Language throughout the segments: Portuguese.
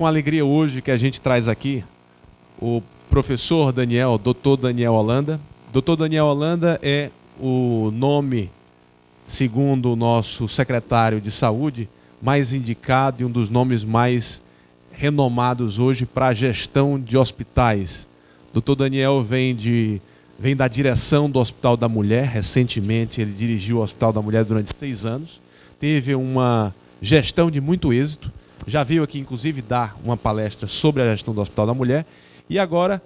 com alegria hoje que a gente traz aqui o professor Daniel, Dr. Daniel Holanda. Dr. Daniel Holanda é o nome, segundo o nosso secretário de saúde, mais indicado e um dos nomes mais renomados hoje para a gestão de hospitais. Dr. Daniel vem da direção do Hospital da Mulher. Recentemente ele dirigiu o Hospital da Mulher durante 6 anos. Teve uma gestão de muito êxito. Já veio aqui, inclusive, dar uma palestra sobre a gestão do Hospital da Mulher. E agora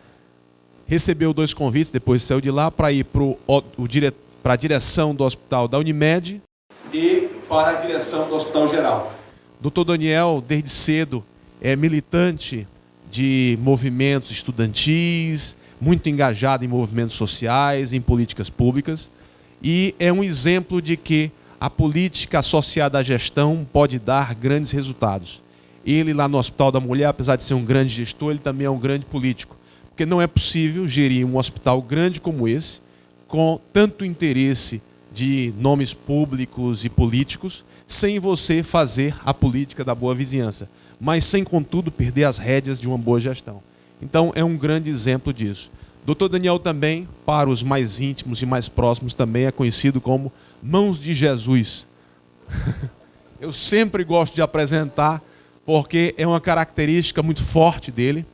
recebeu 2 convites, depois saiu de lá, para ir para a direção do Hospital da Unimed e para a direção do Hospital Geral. Dr. Daniel, desde cedo, é militante de movimentos estudantis, muito engajado em movimentos sociais, em políticas públicas, e é um exemplo de que a política associada à gestão pode dar grandes resultados. Ele, lá no Hospital da Mulher, apesar de ser um grande gestor, ele também é um grande político, porque não é possível gerir um hospital grande como esse, com tanto interesse de nomes públicos e políticos, sem você fazer a política da boa vizinhança, mas sem, contudo, perder as rédeas de uma boa gestão. Então, é um grande exemplo disso. Dr. Daniel também, para os mais íntimos e mais próximos, também é conhecido como Mãos de Jesus. Eu sempre gosto de apresentar, porque é uma característica muito forte dele.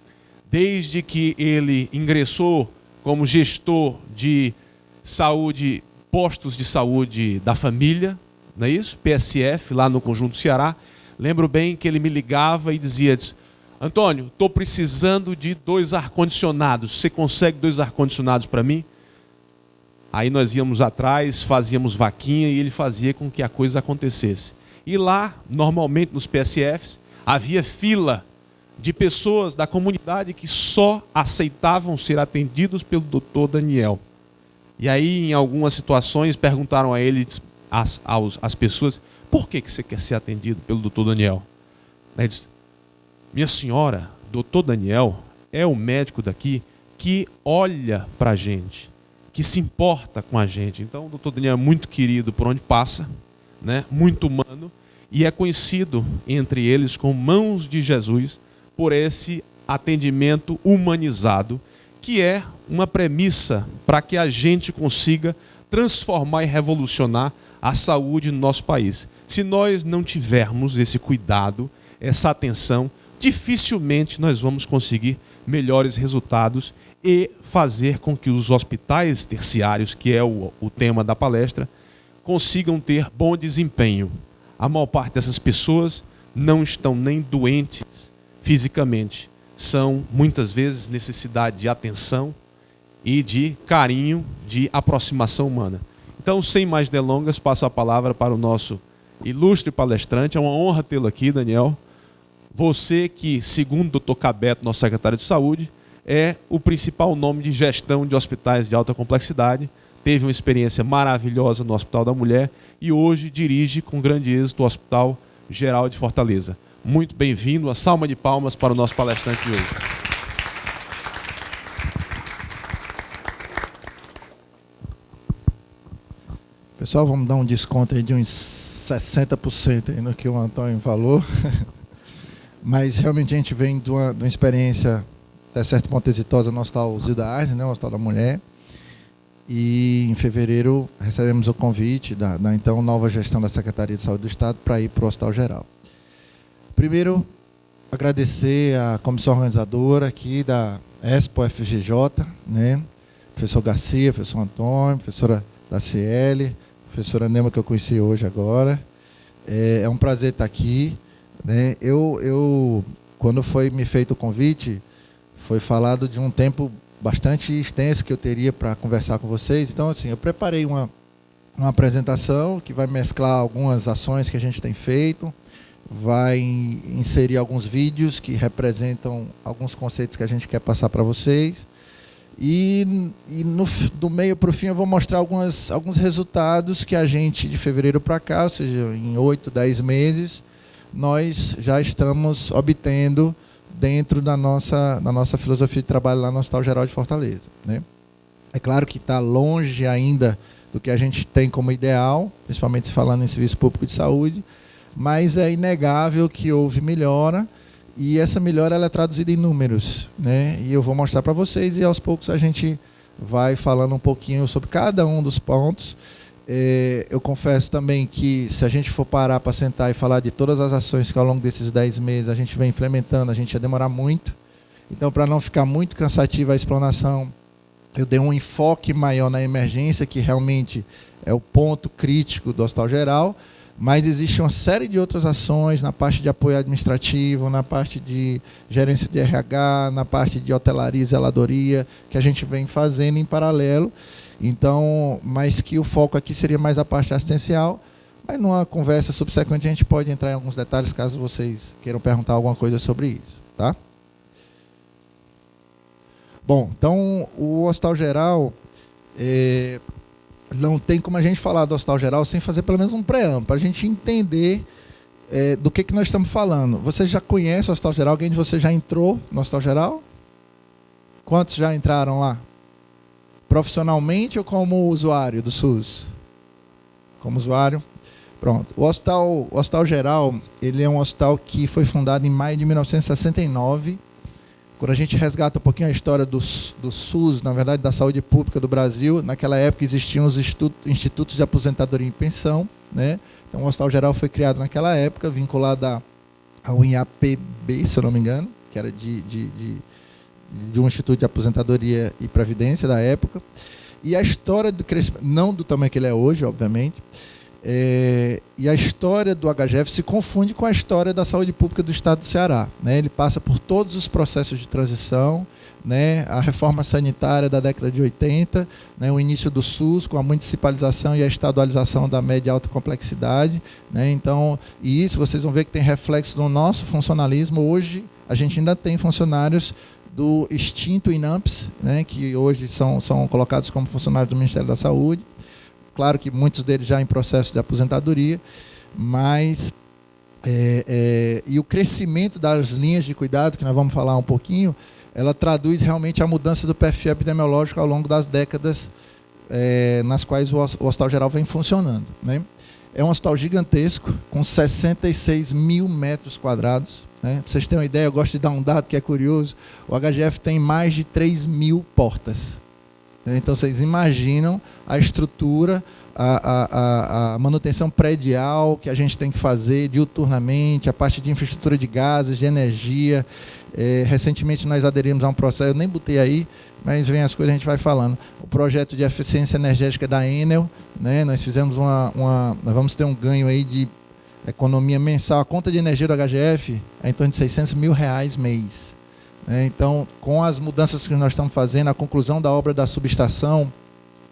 Desde que ele ingressou como gestor de saúde, postos de saúde da família, não é isso? PSF, lá no Conjunto Ceará. Lembro bem que ele me ligava e dizia: Antônio, estou precisando de 2 ar-condicionados. Você consegue 2 ar-condicionados para mim? Aí nós íamos atrás, fazíamos vaquinha e ele fazia com que a coisa acontecesse. E lá, normalmente nos PSFs, havia fila de pessoas da comunidade que só aceitavam ser atendidos pelo Dr. Daniel. E aí, em algumas situações, perguntaram a ele, as pessoas: por que você quer ser atendido pelo Dr. Daniel? Ele disse: minha senhora, Dr. Daniel é o médico daqui que olha para a gente, que se importa com a gente. Então, o Dr. Daniel é muito querido por onde passa, né? Muito humano, e é conhecido entre eles como Mãos de Jesus por esse atendimento humanizado, que é uma premissa para que a gente consiga transformar e revolucionar a saúde no nosso país. Se nós não tivermos esse cuidado, essa atenção, dificilmente nós vamos conseguir melhores resultados e fazer com que os hospitais terciários, que é o tema da palestra, consigam ter bom desempenho. A maior parte dessas pessoas não estão nem doentes fisicamente, são muitas vezes necessidade de atenção e de carinho, de aproximação humana. Então, sem mais delongas, passo a palavra para o nosso ilustre palestrante. É uma honra tê-lo aqui, Daniel. Você que, segundo o Dr. Cabeto, nosso secretário de Saúde, é o principal nome de gestão de hospitais de alta complexidade, teve uma experiência maravilhosa no Hospital da Mulher e hoje dirige com grande êxito o Hospital Geral de Fortaleza. Muito bem-vindo, uma salva de palmas para o nosso palestrante de hoje. Pessoal, vamos dar um desconto aí de uns 60% aí no que o Antônio falou. Mas realmente a gente vem de uma experiência até certo ponto exitosa no Hospital Zilda Arnes, né, o Hospital da Mulher. E em fevereiro recebemos o convite da então nova gestão da Secretaria de Saúde do Estado para ir para o Hospital Geral. Primeiro, agradecer a comissão organizadora aqui da Expo FGJ, né? Professor Garcia, professor Antônio, professora Daciele, professora Nema, que eu conheci hoje agora. É um prazer estar aqui, né? Quando foi me feito o convite, foi falado de um tempo bastante extenso que eu teria para conversar com vocês. Então, assim, eu preparei uma apresentação que vai mesclar algumas ações que a gente tem feito, vai inserir alguns vídeos que representam alguns conceitos que a gente quer passar para vocês. E do meio para o fim eu vou mostrar alguns resultados que a gente, de fevereiro para cá, ou seja, em 8, 10 meses, nós já estamos obtendo dentro da nossa filosofia de trabalho lá no Hospital Geral de Fortaleza, né? É claro que está longe ainda do que a gente tem como ideal, principalmente se falando em serviço público de saúde, mas é inegável que houve melhora E essa melhora ela é traduzida em números, né? E eu vou mostrar para vocês e aos poucos a gente vai falando um pouquinho sobre cada um dos pontos. Eu confesso também que se a gente for parar para sentar e falar de todas as ações que ao longo desses 10 meses a gente vem implementando, a gente ia demorar muito. Então, para não ficar muito cansativa a explanação, eu dei um enfoque maior na emergência, que realmente é o ponto crítico do Hospital Geral, mas existe uma série de outras ações na parte de apoio administrativo, na parte de gerência de RH, na parte de hotelaria e zeladoria, que a gente vem fazendo em paralelo. Então, mas que o foco aqui seria mais a parte assistencial, mas numa conversa subsequente a gente pode entrar em alguns detalhes, caso vocês queiram perguntar alguma coisa sobre isso, tá? Bom, então o Hospital Geral... não tem como a gente falar do Hospital Geral sem fazer pelo menos um preâmbulo, para a gente entender do que nós estamos falando. Você já conhece o Hospital Geral? Alguém de vocês já entrou no Hospital Geral? Quantos já entraram lá? Profissionalmente ou como usuário do SUS? Como usuário? Pronto. O Hospital Geral, ele é um hospital que foi fundado em maio de 1969. Quando a gente resgata um pouquinho a história do SUS, na verdade, da saúde pública do Brasil, naquela época existiam os institutos de aposentadoria e pensão, né? Então, o Hospital Geral foi criado naquela época, vinculado ao IAPB, se eu não me engano, que era de um instituto de aposentadoria e previdência da época. E a história do crescimento, não do tamanho que ele é hoje, obviamente, e a história do HGF se confunde com a história da saúde pública do estado do Ceará, né? Ele passa por todos os processos de transição, né? A reforma sanitária da década de 80, né? O início do SUS com a municipalização e a estadualização da média e alta complexidade, né? Então, e isso vocês vão ver que tem reflexo no nosso funcionalismo. Hoje a gente ainda tem funcionários do extinto INAMPS, né? Que hoje são colocados como funcionários do Ministério da Saúde. Claro que muitos deles já em processo de aposentadoria, mas e o crescimento das linhas de cuidado, que nós vamos falar um pouquinho, ela traduz realmente a mudança do perfil epidemiológico ao longo das décadas nas quais o Hospital Geral vem funcionando, né? É um hospital gigantesco, com 66 mil metros quadrados, né? Para vocês terem uma ideia, eu gosto de dar um dado que é curioso, o HGF tem mais de 3 mil portas. Então, vocês imaginam a estrutura, a manutenção predial que a gente tem que fazer diuturnamente, a parte de infraestrutura de gases, de energia. Recentemente, nós aderimos a um processo, eu nem botei aí, mas vem as coisas, a gente vai falando. O projeto de eficiência energética da Enel, né? Nós fizemos nós vamos ter um ganho aí de economia mensal. A conta de energia do HGF é em torno de R$600 mil mês. Então, com as mudanças que nós estamos fazendo, a conclusão da obra da subestação,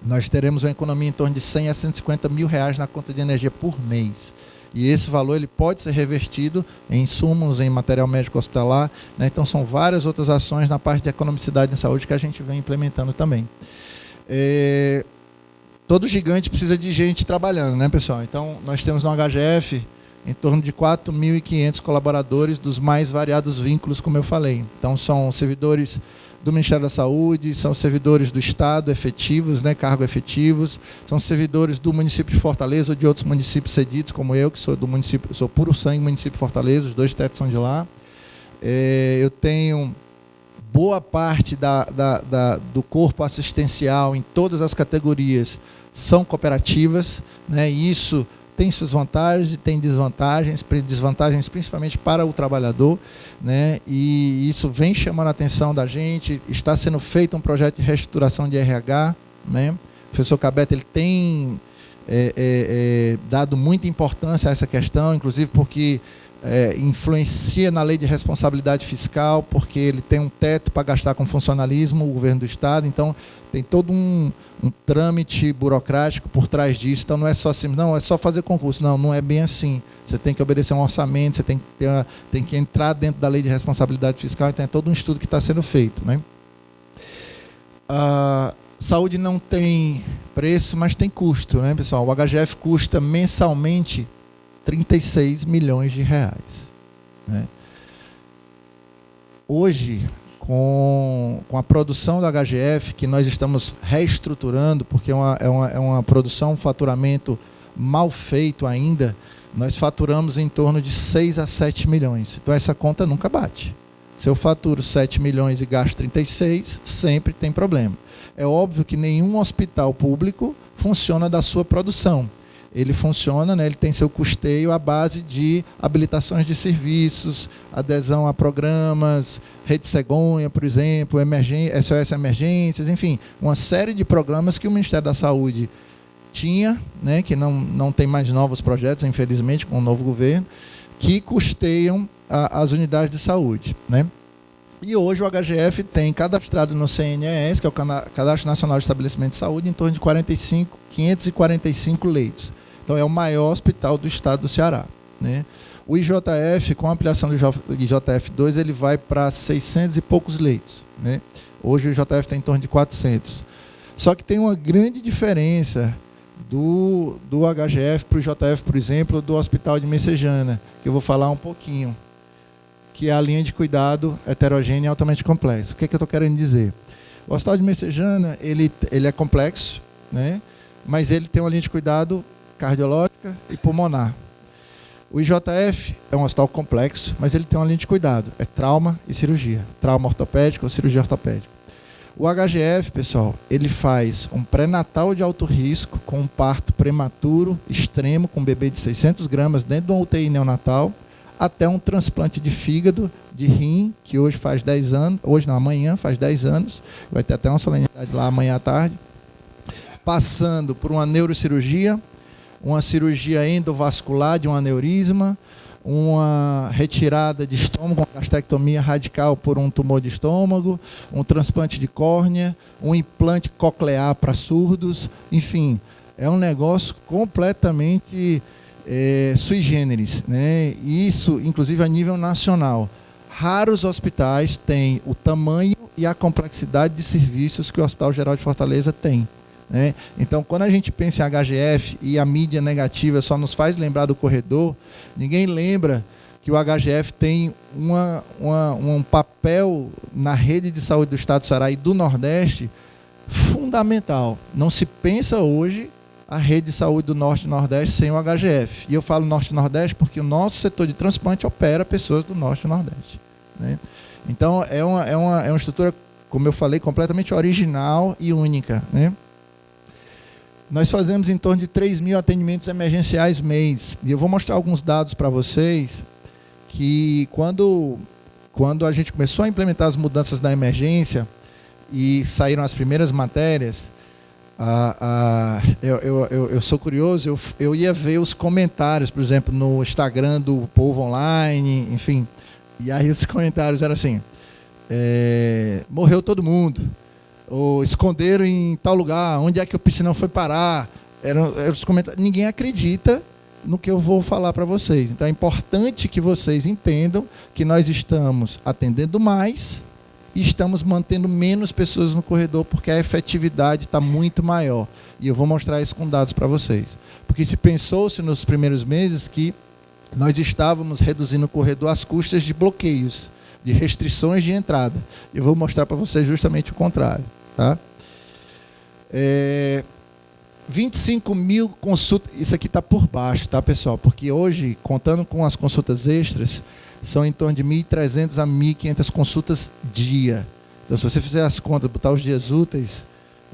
nós teremos uma economia em torno de R$100 a R$150 mil na conta de energia por mês. E esse valor ele pode ser revertido em insumos, em material médico hospitalar, né? Então, são várias outras ações na parte de economicidade em saúde que a gente vem implementando também. Todo gigante precisa de gente trabalhando, né, pessoal? Então, nós temos no HGF em torno de 4.500 colaboradores dos mais variados vínculos, como eu falei. Então, são servidores do Ministério da Saúde, são servidores do Estado efetivos, né, cargo efetivos, são servidores do município de Fortaleza ou de outros municípios cedidos, como eu, que sou do município, sou puro sangue município de Fortaleza, os 2 tetos são de lá. Eu tenho boa parte do corpo assistencial em todas as categorias são cooperativas, né, e isso tem suas vantagens e tem desvantagens principalmente para o trabalhador, né? E isso vem chamando a atenção da gente. Está sendo feito um projeto de reestruturação de RH, né? O professor Cabete ele tem dado muita importância a essa questão, inclusive porque influencia na lei de responsabilidade fiscal, porque ele tem um teto para gastar com funcionalismo, o governo do Estado, então tem todo um trâmite burocrático por trás disso. Então não é só assim, não, é só fazer concurso. Não, não é bem assim. Você tem que obedecer um orçamento, você tem que entrar dentro da lei de responsabilidade fiscal, então é todo um estudo que está sendo feito, né? A saúde não tem preço, mas tem custo, né, pessoal? O HGF custa mensalmente R$36 milhões, né? Hoje, com a produção do HGF, que nós estamos reestruturando, porque é uma produção, um faturamento mal feito ainda, nós faturamos em torno de 6 a 7 milhões. Então essa conta nunca bate. Se eu faturo 7 milhões e gasto 36, sempre tem problema. É óbvio que nenhum hospital público funciona da sua produção. Ele funciona, né, ele tem seu custeio à base de habilitações de serviços, adesão a programas, Rede Cegonha, por exemplo, SOS Emergências, enfim, uma série de programas que o Ministério da Saúde tinha, né, que não tem mais novos projetos, infelizmente, com o novo governo, que custeiam as unidades de saúde, né? E hoje o HGF tem cadastrado no CNES, que é o Cadastro Nacional de Estabelecimento de Saúde, em torno de 545 leitos. Então é o maior hospital do estado do Ceará, né? O IJF, com a ampliação do IJF2, ele vai para 600 e poucos leitos, né? Hoje o IJF tem em torno de 400. Só que tem uma grande diferença do HGF para o IJF, por exemplo, do Hospital de Messejana, que eu vou falar um pouquinho, que é a linha de cuidado heterogênea e altamente complexa. O que é que eu estou querendo dizer? O Hospital de Messejana, ele é complexo, né? Mas ele tem uma linha de cuidado cardiológica e pulmonar. O IJF é um hospital complexo, mas ele tem uma linha de cuidado, é trauma e cirurgia, trauma ortopédico ou cirurgia ortopédica. O HGF, pessoal, ele faz um pré-natal de alto risco com um parto prematuro extremo com um bebê de 600 gramas dentro de uma UTI neonatal, até um transplante de fígado, de rim, que hoje faz 10 anos, hoje não, amanhã faz 10 anos, vai ter até uma solenidade lá amanhã à tarde, passando por uma neurocirurgia, uma cirurgia endovascular de um aneurisma, uma retirada de estômago, uma gastrectomia radical por um tumor de estômago, um transplante de córnea, um implante coclear para surdos, enfim, é um negócio completamente sui generis, né? Isso, inclusive, a nível nacional. Raros hospitais têm o tamanho e a complexidade de serviços que o Hospital Geral de Fortaleza tem, né? Então, quando a gente pensa em HGF e a mídia negativa só nos faz lembrar do corredor, ninguém lembra que o HGF tem um papel na rede de saúde do Estado do Ceará e do Nordeste fundamental. Não se pensa hoje a rede de saúde do Norte e Nordeste sem o HGF. E eu falo Norte e Nordeste porque o nosso setor de transplante opera pessoas do Norte e Nordeste, né? Então, é uma estrutura, como eu falei, completamente original e única, né? Nós fazemos em torno de 3 mil atendimentos emergenciais mês. E eu vou mostrar alguns dados para vocês que quando a gente começou a implementar as mudanças da emergência e saíram as primeiras matérias, eu sou curioso, eu ia ver os comentários, por exemplo, no Instagram do Povo Online, enfim. E aí os comentários eram assim, morreu todo mundo. Ou esconderam em tal lugar, onde é que o piscinão foi parar? Eram os comentários. Ninguém acredita no que eu vou falar para vocês. Então é importante que vocês entendam que nós estamos atendendo mais e estamos mantendo menos pessoas no corredor, porque a efetividade está muito maior. E eu vou mostrar isso com dados para vocês. Porque se pensou-se nos primeiros meses que nós estávamos reduzindo o corredor às custas de bloqueios, de restrições de entrada. Eu vou mostrar para vocês justamente o contrário, tá? 25 mil consultas, isso aqui está por baixo, tá, pessoal? Porque hoje, contando com as consultas extras, são em torno de 1.300 a 1.500 consultas dia. Então, se você fizer as contas, botar os dias úteis,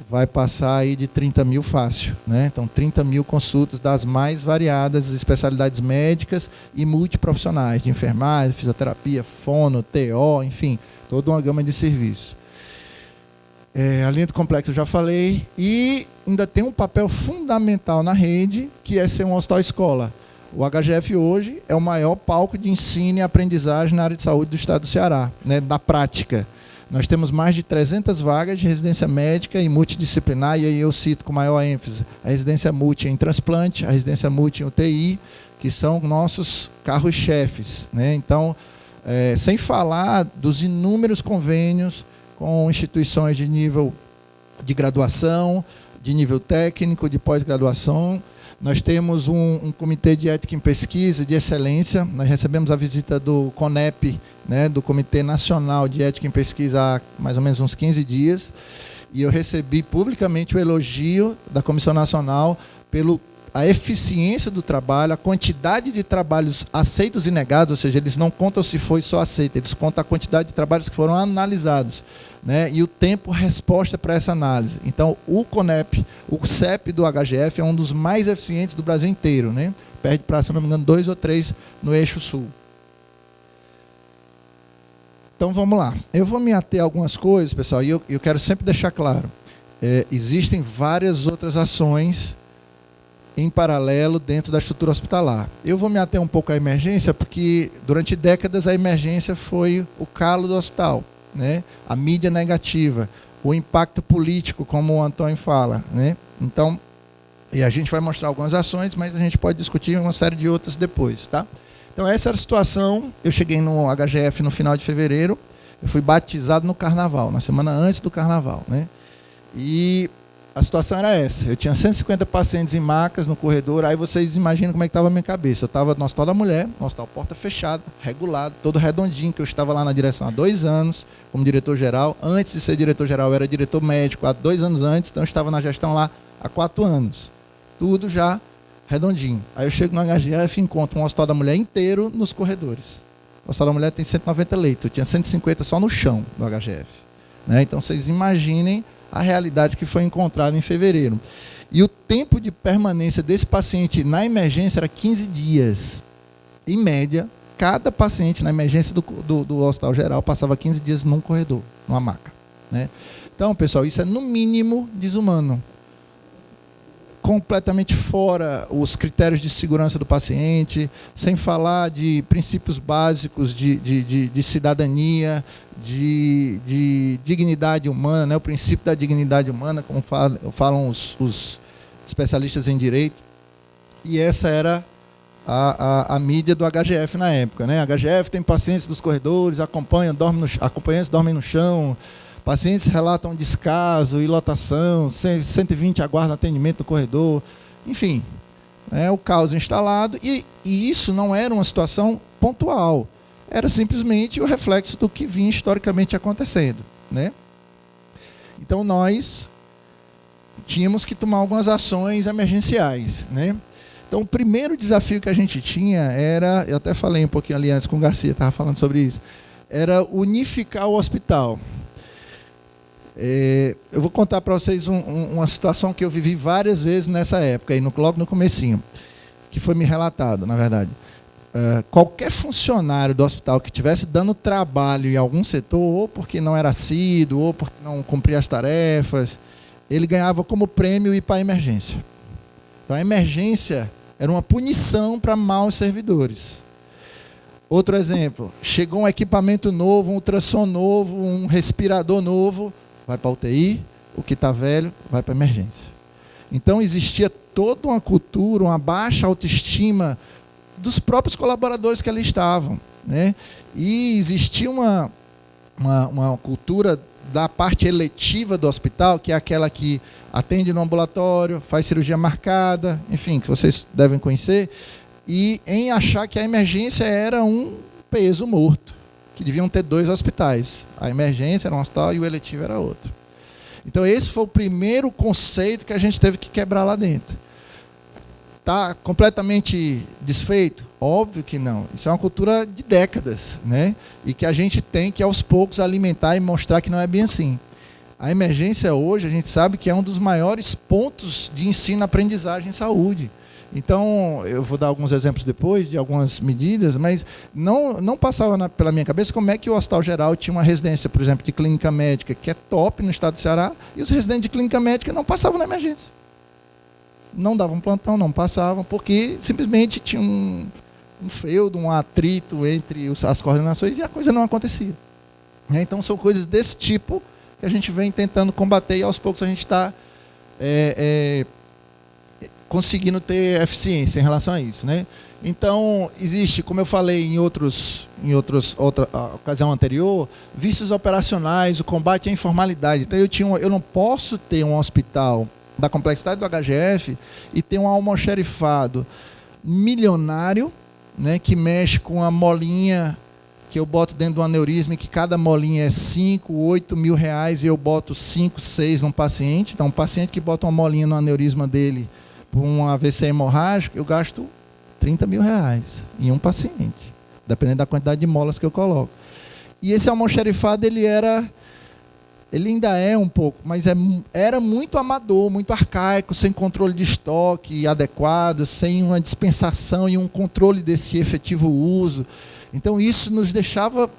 vai passar aí de 30 mil fácil, né? Então, 30 mil consultas das mais variadas especialidades médicas e multiprofissionais, de enfermagem, fisioterapia, fono, TO, enfim, toda uma gama de serviços. A linha do complexo eu já falei, e ainda tem um papel fundamental na rede, que é ser um hospital-escola. O HGF hoje é o maior palco de ensino e aprendizagem na área de saúde do estado do Ceará, né, na prática. Nós temos mais de 300 vagas de residência médica e multidisciplinar, e aí eu cito com maior ênfase a residência multi em transplante, a residência multi em UTI, que são nossos carros-chefes, né? Então, sem falar dos inúmeros convênios com instituições de nível de graduação, de nível técnico, de pós-graduação. Nós temos um comitê de ética em pesquisa de excelência. Nós recebemos a visita do CONEP, né, do Comitê Nacional de Ética em Pesquisa, há mais ou menos uns 15 dias. E eu recebi publicamente o elogio da Comissão Nacional a eficiência do trabalho, a quantidade de trabalhos aceitos e negados, ou seja, eles não contam se foi só aceito, eles contam a quantidade de trabalhos que foram analisados, né, e o tempo resposta para essa análise. Então, o CONEP, o CEP do HGF é um dos mais eficientes do Brasil inteiro, né? Perde para, se não me engano, 2 ou 3 no eixo sul. Então, vamos lá. Eu vou me ater a algumas coisas, pessoal, e eu quero sempre deixar claro. Existem várias outras ações em paralelo dentro da estrutura hospitalar. Eu vou me ater um pouco à emergência, porque durante décadas a emergência foi o calo do hospital, né? A mídia negativa, o impacto político, como o Antônio fala, né? Então, e a gente vai mostrar algumas ações, mas a gente pode discutir uma série de outras depois, tá? Então, essa era a situação. Eu cheguei no HGF no final de fevereiro, eu fui batizado no Carnaval, na semana antes do Carnaval, né? E a situação era essa. Eu tinha 150 pacientes em macas no corredor. Aí vocês imaginam como é que estava a minha cabeça. Eu estava no Hospital da Mulher, no Hospital Porta Fechada, regulado, todo redondinho, que eu estava lá na direção há 2 anos, como diretor-geral. Antes de ser diretor-geral, eu era diretor médico há 2 anos antes, então eu estava na gestão lá há 4 anos. Tudo já redondinho. Aí eu chego no HGF e encontro um Hospital da Mulher inteiro nos corredores. O Hospital da Mulher tem 190 leitos, eu tinha 150 só no chão do HGF. Né? Então vocês imaginem a realidade que foi encontrada em fevereiro. E o tempo de permanência desse paciente na emergência era 15 dias. Em média, cada paciente na emergência do Hospital Geral passava 15 dias num corredor, numa maca. Né? Então, pessoal, isso é no mínimo desumano. Completamente fora os critérios de segurança do paciente, sem falar de princípios básicos de cidadania, de dignidade humana, né? O princípio da dignidade humana, como falam os especialistas em direito. E essa era a mídia do HGF na época. Né? HGF tem pacientes dos corredores, acompanhantes dormem no chão, pacientes relatam descaso e lotação, 120 aguardam atendimento no corredor, enfim, o caos instalado, e isso não era uma situação pontual, era simplesmente o reflexo do que vinha historicamente acontecendo. Né? Então, nós tínhamos que tomar algumas ações emergenciais. Né? Então, o primeiro desafio que a gente tinha era, eu até falei um pouquinho ali antes com o Garcia, estava falando sobre isso, era unificar o hospital. Eu vou contar para vocês uma situação que eu vivi várias vezes nessa época, aí logo no comecinho, que foi me relatado, na verdade. Qualquer funcionário do hospital que estivesse dando trabalho em algum setor, ou porque não era assíduo, ou porque não cumpria as tarefas, ele ganhava como prêmio ir para a emergência. Então, a emergência era uma punição para maus servidores. Outro exemplo, chegou um equipamento novo, um ultrassom novo, um respirador novo, vai para a UTI, o que está velho vai para a emergência. Então, existia toda uma cultura, uma baixa autoestima dos próprios colaboradores que ali estavam. Né? E existia uma cultura da parte eletiva do hospital, que é aquela que atende no ambulatório, faz cirurgia marcada, enfim, que vocês devem conhecer, e em achar que a emergência era um peso morto, que deviam ter 2 hospitais. A emergência era um hospital e o eletivo era outro. Então, esse foi o primeiro conceito que a gente teve que quebrar lá dentro. Está completamente desfeito? Óbvio que não. Isso é uma cultura de décadas, né? E que a gente tem que, aos poucos, alimentar e mostrar que não é bem assim. A emergência hoje, a gente sabe que é um dos maiores pontos de ensino-aprendizagem em saúde. Então, eu vou dar alguns exemplos depois de algumas medidas, mas não passava pela minha cabeça como é que o Hospital Geral tinha uma residência, por exemplo, de clínica médica, que é top no estado do Ceará, e os residentes de clínica médica não passavam na emergência. Não davam plantão, não passavam, porque simplesmente tinha um feudo, um atrito entre as coordenações e a coisa não acontecia. Então, são coisas desse tipo que a gente vem tentando combater e, aos poucos, a gente está conseguindo ter eficiência em relação a isso. Né? Então, existe, como eu falei em outra ocasião anterior, vícios operacionais, o combate à informalidade. Então, eu não posso ter um hospital da complexidade do HGF e ter um almoxerifado milionário, né, que mexe com a molinha que eu boto dentro do aneurisma, e que cada molinha é 5, 8 mil reais, e eu boto 5, 6 num paciente. Então, um paciente que bota uma molinha no aneurisma dele por um AVC hemorrágico, eu gasto R$30 mil em um paciente, dependendo da quantidade de molas que eu coloco. E esse almoxarifado, ele ainda é um pouco, mas era muito amador, muito arcaico, sem controle de estoque adequado, sem uma dispensação e um controle desse efetivo uso. Então, isso nos deixava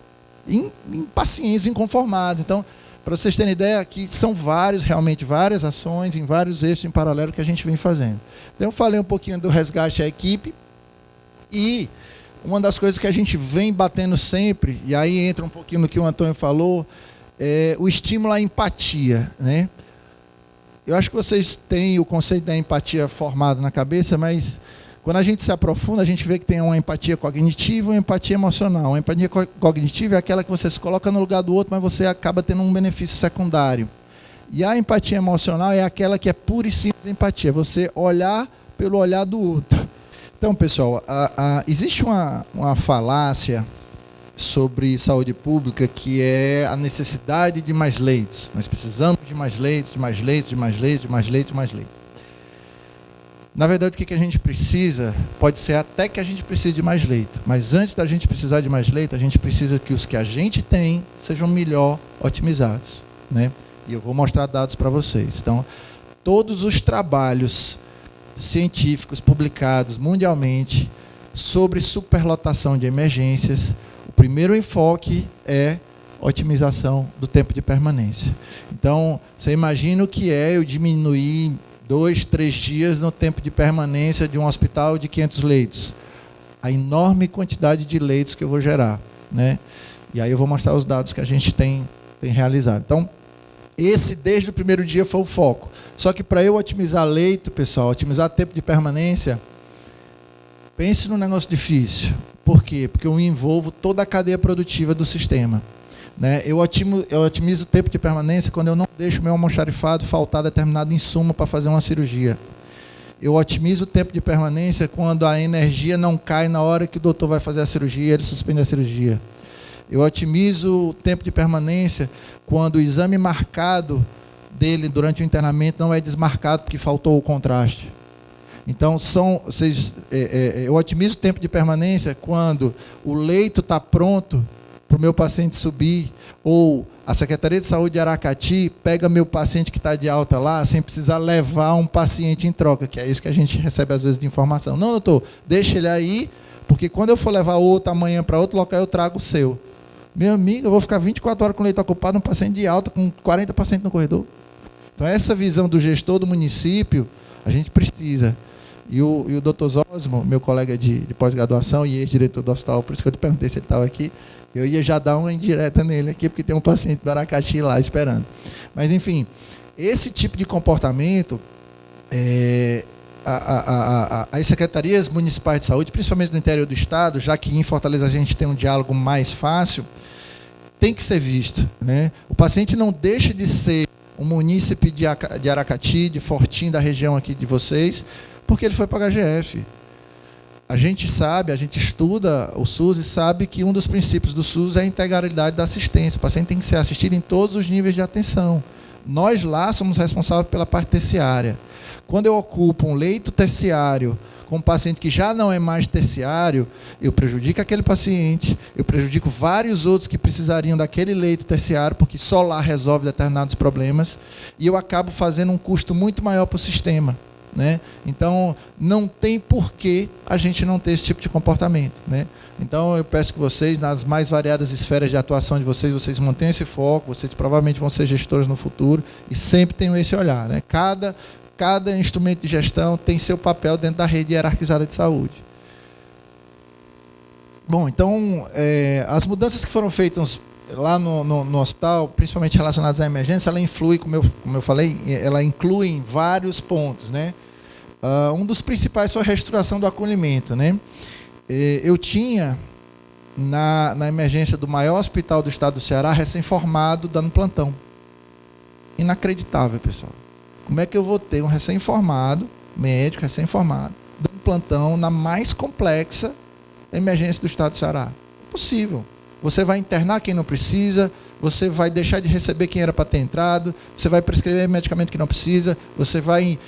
impacientes, inconformados. Então, para vocês terem ideia, aqui são realmente várias ações, em vários eixos em paralelo que a gente vem fazendo. Então, eu falei um pouquinho do resgate à equipe, e uma das coisas que a gente vem batendo sempre, e aí entra um pouquinho no que o Antônio falou, é o estímulo à empatia, né? Eu acho que vocês têm o conceito da empatia formado na cabeça, mas quando a gente se aprofunda, a gente vê que tem uma empatia cognitiva e uma empatia emocional. A empatia cognitiva é aquela que você se coloca no lugar do outro, mas você acaba tendo um benefício secundário. E a empatia emocional é aquela que é pura e simples empatia, você olhar pelo olhar do outro. Então, pessoal, existe uma falácia sobre saúde pública, que é a necessidade de mais leitos. Nós precisamos de mais leitos, de mais leitos, de mais leitos, de mais leitos, de mais leitos. Na verdade, o que a gente precisa, pode ser até que a gente precise de mais leito, mas antes da gente precisar de mais leito, a gente precisa que os que a gente tem sejam melhor otimizados, né? E eu vou mostrar dados para vocês. Então, todos os trabalhos científicos publicados mundialmente sobre superlotação de emergências, o primeiro enfoque é otimização do tempo de permanência. Então, você imagina o que é eu diminuir 2, 3 dias no tempo de permanência de um hospital de 500 leitos. A enorme quantidade de leitos que eu vou gerar, né? E aí eu vou mostrar os dados que a gente tem realizado. Então, esse desde o primeiro dia foi o foco. Só que para eu otimizar leito, pessoal, otimizar tempo de permanência, pense num negócio difícil. Por quê? Porque eu envolvo toda a cadeia produtiva do sistema, né? Eu otimizo o tempo de permanência quando eu não deixo o meu almoxarifado faltar determinado insumo para fazer uma cirurgia. Eu otimizo o tempo de permanência quando a energia não cai na hora que o doutor vai fazer a cirurgia, ele suspende a cirurgia. Eu otimizo o tempo de permanência quando o exame marcado dele durante o internamento não é desmarcado porque faltou o contraste. Então, eu otimizo o tempo de permanência quando o leito está pronto para o meu paciente subir, ou a Secretaria de Saúde de Aracati pega meu paciente que está de alta lá, sem precisar levar um paciente em troca, que é isso que a gente recebe às vezes de informação. Não, doutor, deixa ele aí, porque quando eu for levar outro amanhã para outro local, eu trago o seu. Meu amigo, eu vou ficar 24 horas com o leito ocupado, um paciente de alta, com 40 pacientes no corredor. Então, essa visão do gestor do município, a gente precisa. E o doutor Zosmo, meu colega de pós-graduação e ex-diretor do hospital, por isso que eu te perguntei se ele estava aqui, eu ia já dar uma indireta nele aqui, porque tem um paciente do Aracati lá esperando. Mas, enfim, esse tipo de comportamento, as secretarias municipais de saúde, principalmente no interior do estado, já que em Fortaleza a gente tem um diálogo mais fácil, tem que ser visto, né? O paciente não deixa de ser um munícipe de Aracati, de Fortim, da região aqui de vocês, porque ele foi para a HGF. A gente sabe, a gente estuda o SUS e sabe que um dos princípios do SUS é a integralidade da assistência. O paciente tem que ser assistido em todos os níveis de atenção. Nós lá somos responsáveis pela parte terciária. Quando eu ocupo um leito terciário com um paciente que já não é mais terciário, eu prejudico aquele paciente, eu prejudico vários outros que precisariam daquele leito terciário, porque só lá resolve determinados problemas, e eu acabo fazendo um custo muito maior para o sistema, né? Então, não tem porquê a gente não ter esse tipo de comportamento, né? Então, eu peço que vocês, nas mais variadas esferas de atuação de vocês mantenham esse foco, vocês provavelmente vão ser gestores no futuro, e sempre tenham esse olhar, né? Cada instrumento de gestão tem seu papel dentro da rede hierarquizada de saúde. Bom, então, as mudanças que foram feitas lá no hospital, principalmente relacionadas à emergência, ela influi, como eu falei, ela inclui em vários pontos, né? Um dos principais foi a reestruturação do acolhimento, né? Eu tinha, na emergência do maior hospital do estado do Ceará, recém-formado, dando plantão. Inacreditável, pessoal. Como é que eu vou ter um recém-formado, médico recém-formado, dando plantão na mais complexa emergência do estado do Ceará? Impossível. Você vai internar quem não precisa, você vai deixar de receber quem era para ter entrado, você vai prescrever medicamento que não precisa, você vai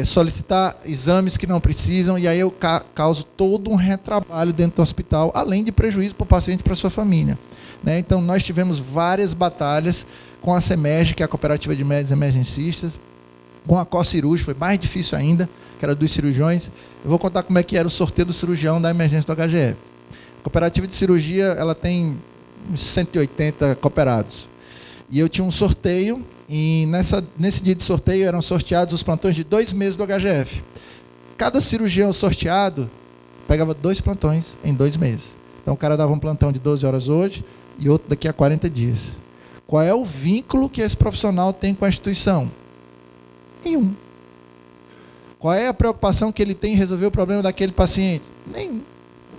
solicitar exames que não precisam, e aí eu causo todo um retrabalho dentro do hospital, além de prejuízo para o paciente e para a sua família. Né? Então, nós tivemos várias batalhas com a CEMERG, que é a Cooperativa de Médicos Emergencistas, com a COR Cirúrgica, foi mais difícil ainda, que era dos cirurgiões. Eu vou contar como é que era o sorteio do cirurgião da emergência do HGF. A Cooperativa de Cirurgia, ela tem uns 180 cooperados. E eu tinha um sorteio, e nesse dia de sorteio eram sorteados os plantões de 2 meses do HGF. Cada cirurgião sorteado pegava 2 plantões em 2 meses. Então o cara dava um plantão de 12 horas hoje e outro daqui a 40 dias. Qual é o vínculo que esse profissional tem com a instituição? Nenhum. Qual é a preocupação que ele tem em resolver o problema daquele paciente? Nenhum.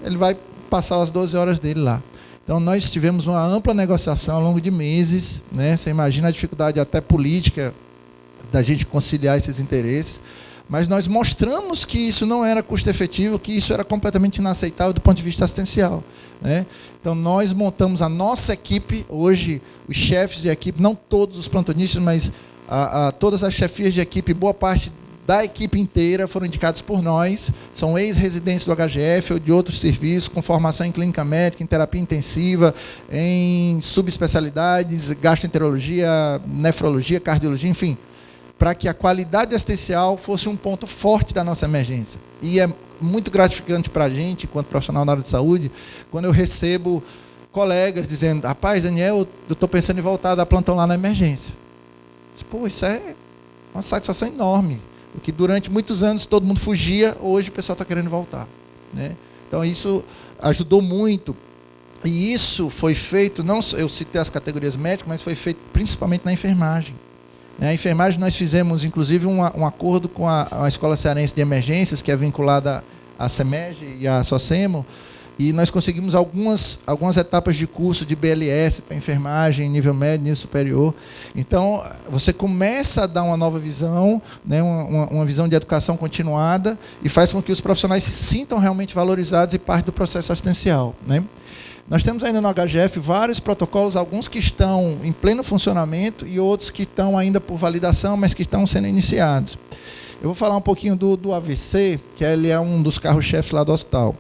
Ele vai passar as 12 horas dele lá. Então, nós tivemos uma ampla negociação ao longo de meses, né? Você imagina a dificuldade até política da gente conciliar esses interesses, mas nós mostramos que isso não era custo efetivo, que isso era completamente inaceitável do ponto de vista assistencial. Né? Então, nós montamos a nossa equipe, hoje, os chefes de equipe, não todos os plantonistas, mas todas as chefias de equipe, boa parte da equipe inteira foram indicados por nós, são ex-residentes do HGF ou de outros serviços, com formação em clínica médica, em terapia intensiva, em subespecialidades, gastroenterologia, nefrologia, cardiologia, enfim, para que a qualidade assistencial fosse um ponto forte da nossa emergência. E é muito gratificante para a gente, enquanto profissional na área de saúde, quando eu recebo colegas dizendo: rapaz, Daniel, eu estou pensando em voltar a dar plantão lá na emergência. Pô, isso é uma satisfação enorme. Porque durante muitos anos todo mundo fugia, hoje o pessoal está querendo voltar. Né? Então isso ajudou muito. E isso foi feito, não eu citei as categorias médicas, mas foi feito principalmente na enfermagem. Na enfermagem nós fizemos, inclusive, um acordo com a Escola Cearense de Emergências, que é vinculada à CEMERG e à SOCEMO, e nós conseguimos algumas etapas de curso de BLS para enfermagem, nível médio, nível superior. Então, você começa a dar uma nova visão, né, uma visão de educação continuada, e faz com que os profissionais se sintam realmente valorizados e parte do processo assistencial. Né? Nós temos ainda no HGF vários protocolos, alguns que estão em pleno funcionamento e outros que estão ainda por validação, mas que estão sendo iniciados. Eu vou falar um pouquinho do AVC, que ele é um dos carros-chefes lá do hospital.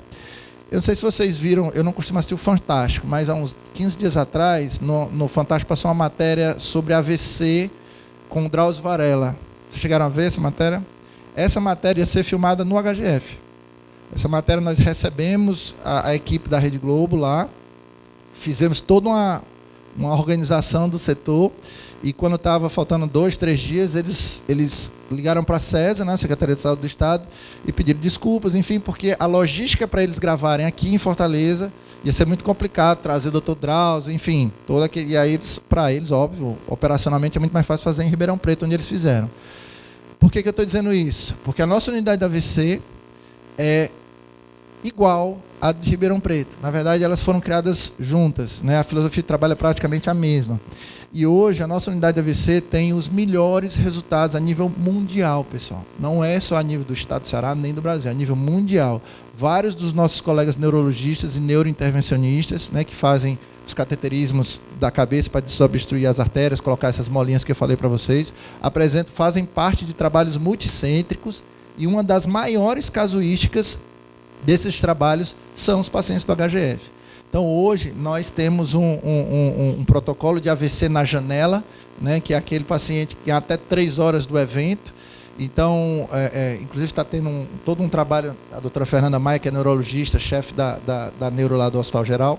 Eu não sei se vocês viram, eu não costumo assistir o Fantástico, mas há uns 15 dias atrás, no Fantástico passou uma matéria sobre AVC com o Drauzio Varela. Vocês chegaram a ver essa matéria? Essa matéria ia ser filmada no HGF. Essa matéria nós recebemos a equipe da Rede Globo lá, fizemos toda uma organização do setor, e quando estava faltando 2, 3 dias, eles ligaram para a SESA, né, Secretaria de Saúde do Estado, e pediram desculpas, enfim, porque a logística para eles gravarem aqui em Fortaleza ia ser muito complicado, trazer o Dr. Drauzio, enfim, e aí para eles, óbvio, operacionalmente é muito mais fácil fazer em Ribeirão Preto, onde eles fizeram. Por que eu estou dizendo isso? Porque a nossa unidade da AVC é igual à de Ribeirão Preto. Na verdade, elas foram criadas juntas, né? A filosofia de trabalho é praticamente a mesma. E hoje a nossa unidade de AVC tem os melhores resultados a nível mundial, pessoal. Não é só a nível do estado do Ceará, nem do Brasil, é a nível mundial. Vários dos nossos colegas neurologistas e neurointervencionistas, né, que fazem os cateterismos da cabeça para desobstruir as artérias, colocar essas molinhas que eu falei para vocês, fazem parte de trabalhos multicêntricos, e uma das maiores casuísticas desses trabalhos são os pacientes do HGF. Então, hoje, nós temos um protocolo de AVC na janela, né, que é aquele paciente que até 3 horas do evento. Então, inclusive está tendo todo um trabalho, a doutora Fernanda Maia, que é neurologista, chefe da neuro lá do Hospital Geral,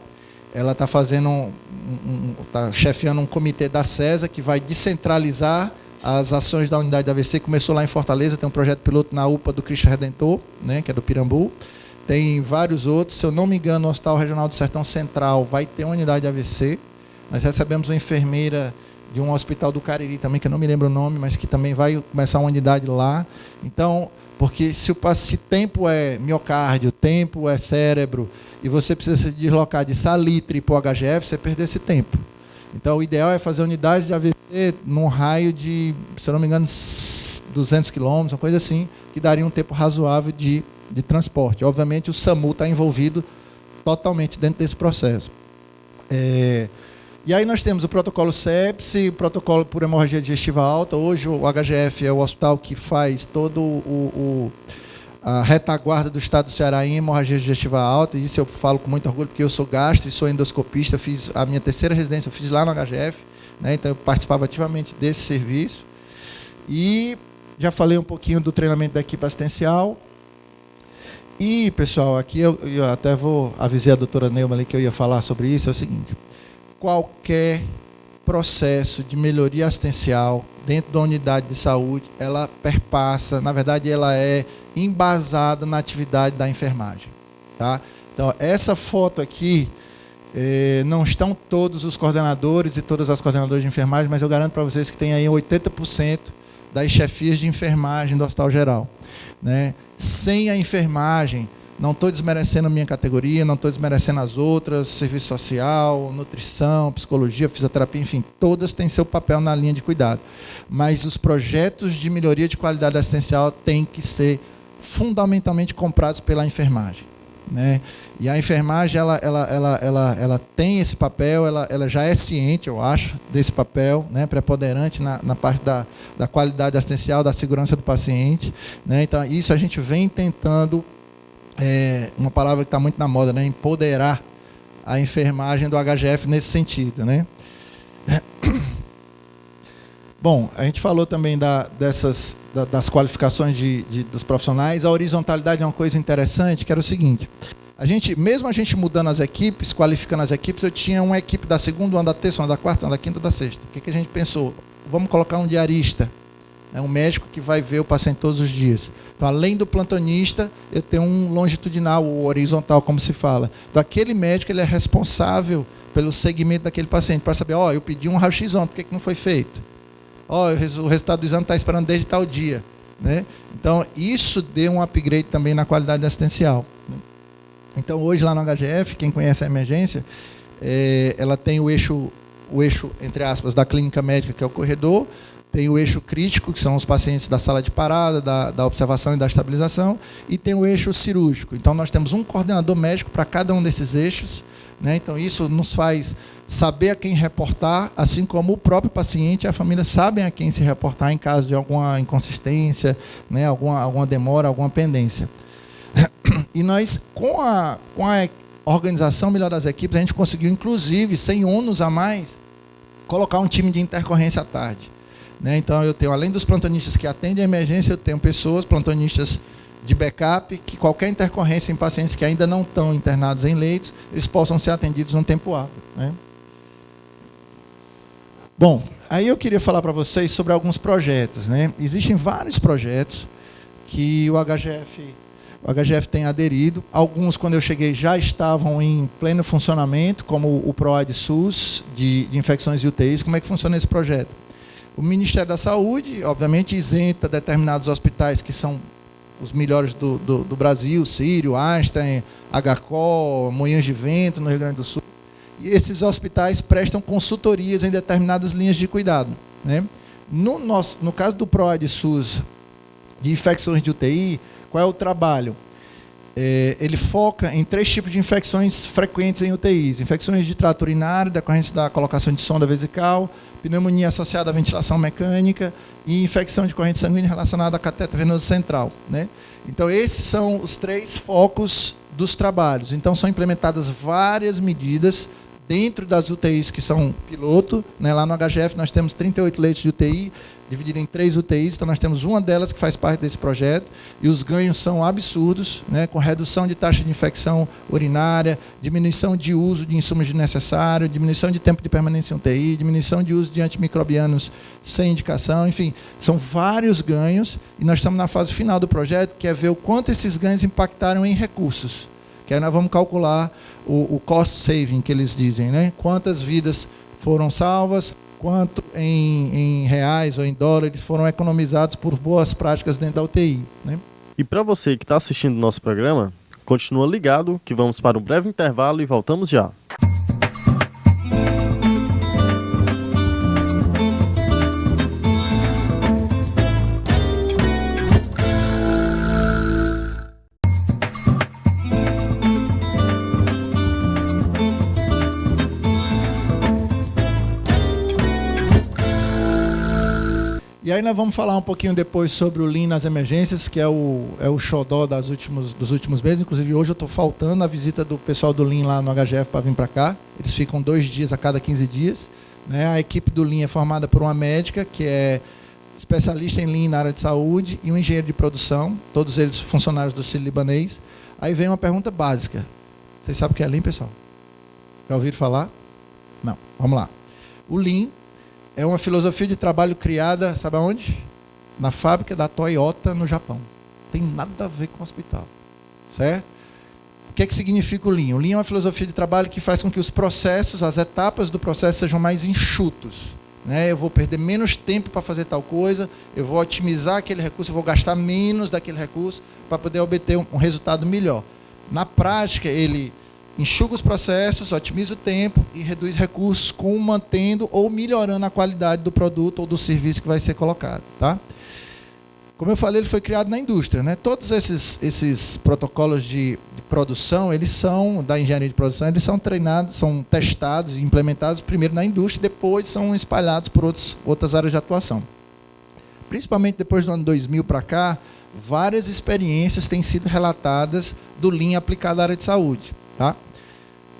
ela está fazendo está chefiando um comitê da SESA que vai descentralizar as ações da unidade de AVC. Começou lá em Fortaleza, tem um projeto piloto na UPA do Cristo Redentor, né, que é do Pirambu. Tem vários outros, se eu não me engano, o Hospital Regional do Sertão Central vai ter uma unidade de AVC. Nós recebemos uma enfermeira de um hospital do Cariri também, que eu não me lembro o nome, mas que também vai começar uma unidade lá. Então, porque se tempo é miocárdio, tempo é cérebro, e você precisa se deslocar de Salitre para o HGF, você perdeu esse tempo. Então, o ideal é fazer unidade de AVC num raio de, se eu não me engano, 200 quilômetros, uma coisa assim, que daria um tempo razoável de transporte. Obviamente, o SAMU está envolvido totalmente dentro desse processo. E aí nós temos o protocolo sepse, o protocolo por hemorragia digestiva alta. Hoje o HGF é o hospital que faz todo a retaguarda do estado do Ceará em hemorragia digestiva alta. E isso eu falo com muito orgulho, porque eu sou gastro e sou endoscopista. Fiz a minha terceira residência, eu fiz lá no HGF, né? Então eu participava ativamente desse serviço. E já falei um pouquinho do treinamento da equipe assistencial. E, pessoal, aqui eu até avisei a doutora Neuma ali que eu ia falar sobre isso, é o seguinte: qualquer processo de melhoria assistencial dentro da unidade de saúde, ela perpassa, na verdade, ela é embasada na atividade da enfermagem. Tá? Então, essa foto aqui, não estão todos os coordenadores e todas as coordenadoras de enfermagem, mas eu garanto para vocês que tem aí 80% das chefias de enfermagem do Hospital Geral. Né? Sem a enfermagem, não estou desmerecendo a minha categoria, não estou desmerecendo as outras, serviço social, nutrição, psicologia, fisioterapia, enfim, todas têm seu papel na linha de cuidado. Mas os projetos de melhoria de qualidade assistencial têm que ser fundamentalmente comprados pela enfermagem. Né? E a enfermagem ela tem esse papel, ela já é ciente, eu acho, desse papel, né, preponderante na parte da qualidade assistencial, da segurança do paciente. Né? Então, isso a gente vem tentando, uma palavra que está muito na moda, né, empoderar a enfermagem do HGF nesse sentido. Né? Bom, a gente falou também das qualificações dos profissionais. A horizontalidade é uma coisa interessante, que era o seguinte: mesmo a gente mudando as equipes, qualificando as equipes, eu tinha uma equipe da segunda, uma da terça, uma da quarta, uma da quinta, uma da sexta. O que a gente pensou? Vamos colocar um diarista, né, um médico que vai ver o paciente todos os dias. Então, além do plantonista, eu tenho um longitudinal, ou horizontal, como se fala. Então, aquele médico ele é responsável pelo segmento daquele paciente, para saber, eu pedi um raio-x ontem, por que não foi feito? O resultado do exame está esperando desde tal dia. Né? Então, isso deu um upgrade também na qualidade assistencial. Então, hoje, lá no HGF, quem conhece a emergência, ela tem o eixo, entre aspas, da clínica médica, que é o corredor, tem o eixo crítico, que são os pacientes da sala de parada, da observação e da estabilização, e tem o eixo cirúrgico. Então, nós temos um coordenador médico para cada um desses eixos. Né? Então, isso nos faz saber a quem reportar, assim como o próprio paciente e a família sabem a quem se reportar em caso de alguma inconsistência, né? alguma demora, alguma pendência. E nós, com a organização melhor das equipes, a gente conseguiu, inclusive, sem ônus a mais, colocar um time de intercorrência à tarde. Né? Então, eu tenho, além dos plantonistas que atendem a emergência, eu tenho pessoas, plantonistas de backup, que qualquer intercorrência em pacientes que ainda não estão internados em leitos, eles possam ser atendidos no tempo hábil. Né? Bom, aí eu queria falar para vocês sobre alguns projetos. Né? Existem vários projetos que o HGF tem aderido. Alguns, quando eu cheguei, já estavam em pleno funcionamento, como o PROAID SUS, de infecções e UTIs. Como é que funciona esse projeto? O Ministério da Saúde, obviamente, isenta determinados hospitais que são os melhores do Brasil, Sírio, Einstein, HCO, Moinhos de Vento, no Rio Grande do Sul. E esses hospitais prestam consultorias em determinadas linhas de cuidado. Né? No caso do PROAID SUS, de infecções de UTI, qual é o trabalho? Ele foca em 3 tipos de infecções frequentes em UTIs. Infecções de trato urinário, decorrência da colocação de sonda vesical, pneumonia associada à ventilação mecânica e infecção de corrente sanguínea relacionada a cateter venoso central. Né? Então, esses são os 3 focos dos trabalhos. Então, são implementadas várias medidas dentro das UTIs que são piloto. Né? Lá no HGF nós temos 38 leitos de UTI, dividido em 3 UTIs, então nós temos uma delas que faz parte desse projeto, e os ganhos são absurdos, né? Com redução de taxa de infecção urinária, diminuição de uso de insumos desnecessários, diminuição de tempo de permanência em UTI, diminuição de uso de antimicrobianos sem indicação, enfim, são vários ganhos, e nós estamos na fase final do projeto, que é ver o quanto esses ganhos impactaram em recursos, que aí nós vamos calcular o cost saving, que eles dizem, né? Quantas vidas foram salvas, quanto em reais ou em dólares foram economizados por boas práticas dentro da UTI. Né? E para você que está assistindo o nosso programa, continua ligado que vamos para um breve intervalo e voltamos já. E aí nós vamos falar um pouquinho depois sobre o Lean nas emergências, que é o xodó dos últimos meses. Inclusive, hoje eu estou faltando a visita do pessoal do Lean lá no HGF para vir para cá. Eles ficam 2 dias a cada 15 dias. Né? A equipe do Lean é formada por uma médica, que é especialista em Lean na área de saúde, e um engenheiro de produção, todos eles funcionários do Sírio-Libanês. Aí vem uma pergunta básica. Vocês sabem o que é Lean, pessoal? Já ouviram falar? Não. Vamos lá. O Lean é uma filosofia de trabalho criada, sabe aonde? Na fábrica da Toyota, no Japão. Tem nada a ver com o hospital. Certo? O que significa o Lean? O Lean é uma filosofia de trabalho que faz com que os processos, as etapas do processo sejam mais enxutos. Né? Eu vou perder menos tempo para fazer tal coisa, eu vou otimizar aquele recurso, eu vou gastar menos daquele recurso para poder obter um resultado melhor. Na prática, ele enxuga os processos, otimiza o tempo e reduz recursos, mantendo ou melhorando a qualidade do produto ou do serviço que vai ser colocado. Tá? Como eu falei, ele foi criado na indústria. Né? Todos esses protocolos de produção, eles são, da engenharia de produção, eles são treinados, são testados e implementados primeiro na indústria, depois são espalhados por outras áreas de atuação. Principalmente depois do ano 2000 para cá, várias experiências têm sido relatadas do Lean aplicado à área de saúde. Tá?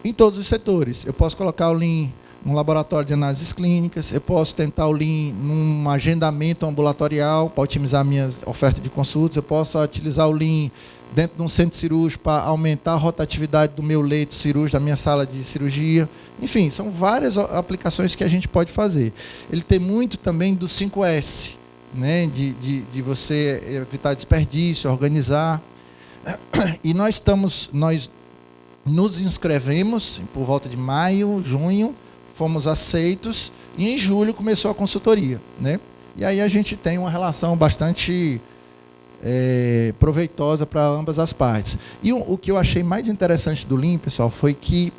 Em todos os setores. Eu posso colocar o Lean num laboratório de análises clínicas, eu posso tentar o Lean num agendamento ambulatorial para otimizar a minha oferta de consultas, eu posso utilizar o Lean dentro de um centro cirúrgico para aumentar a rotatividade do meu leito cirúrgico, da minha sala de cirurgia. Enfim, são várias aplicações que a gente pode fazer. Ele tem muito também do 5S, né, de você evitar desperdício, organizar. E nós nos inscrevemos por volta de maio, junho, fomos aceitos e em julho começou a consultoria. Né? E aí a gente tem uma relação bastante proveitosa para ambas as partes. E o que eu achei mais interessante do Lean, pessoal, foi que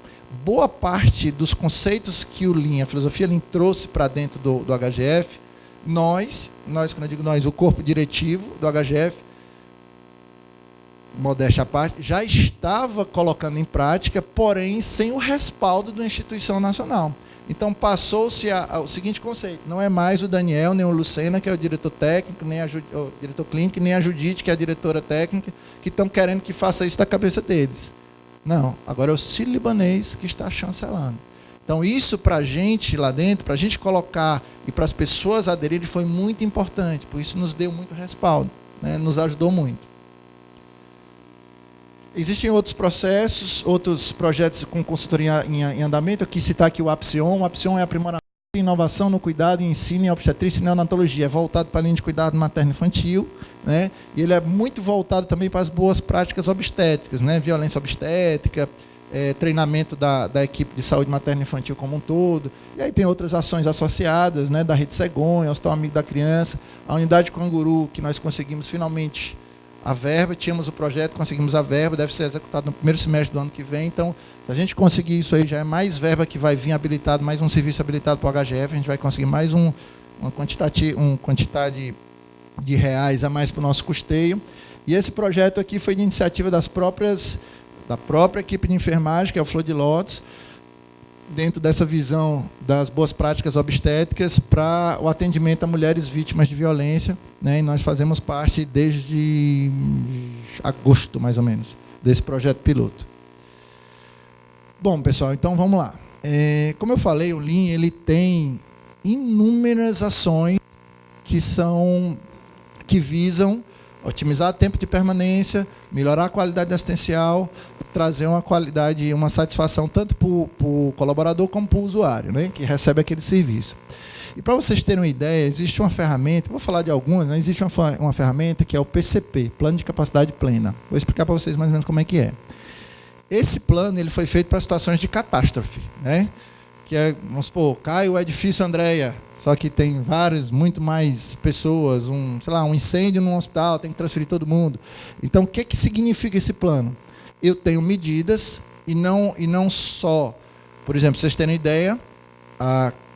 boa parte dos conceitos que o Lean, a filosofia Lean trouxe para dentro do HGF, nós, quando eu digo nós, o corpo diretivo do HGF, modéstia à parte, já estava colocando em prática, porém sem o respaldo da instituição nacional. Então passou-se ao seguinte conceito: não é mais o Daniel, nem o Lucena, que é o diretor técnico, nem o diretor clínico, nem a Judite, que é a diretora técnica, que estão querendo que faça isso da cabeça deles. Não, agora é o Sírio-Libanês que está chancelando. Então isso para a gente lá dentro, para a gente colocar e para as pessoas aderirem, foi muito importante, por isso nos deu muito respaldo, né? Nos ajudou muito. Existem outros processos, outros projetos com consultoria em andamento. Eu quis citar aqui o APSION. O APSION é aprimoramento e inovação no cuidado e ensino em obstetrícia e neonatologia. É voltado para a linha de cuidado materno-infantil, né? E ele é muito voltado também para as boas práticas obstétricas, né? Violência obstétrica, treinamento da equipe de saúde materno-infantil como um todo. E aí tem outras ações associadas, né? Da Rede Cegonha, Hospital Amigo da Criança, a unidade Canguru, que nós conseguimos finalmente a verba, tínhamos o projeto, conseguimos a verba, deve ser executado no primeiro semestre do ano que vem. Então, se a gente conseguir isso aí, já é mais verba que vai vir habilitado, mais um serviço habilitado para o HGF, a gente vai conseguir mais uma quantidade de reais a mais para o nosso custeio. E esse projeto aqui foi de iniciativa da própria equipe de enfermagem, que é o Flor de Lótus, dentro dessa visão das boas práticas obstétricas para o atendimento a mulheres vítimas de violência, né? E nós fazemos parte desde agosto, mais ou menos, desse projeto piloto. Bom, pessoal, então vamos lá. Como eu falei, o Lean ele tem inúmeras ações que visam otimizar o tempo de permanência, melhorar a qualidade assistencial, trazer uma qualidade, uma satisfação tanto para o colaborador como para o usuário, né, que recebe aquele serviço. E para vocês terem uma ideia, existe uma ferramenta, vou falar de algumas, né, existe uma ferramenta que é o PCP, Plano de Capacidade Plena. Vou explicar para vocês mais ou menos como é que é. Esse plano ele foi feito para situações de catástrofe, né, que é, vamos supor, cai o edifício Andréia, só que tem muito mais pessoas, um incêndio num hospital, tem que transferir todo mundo. Então, o que significa esse plano? Eu tenho medidas e não só, por exemplo, vocês terem ideia,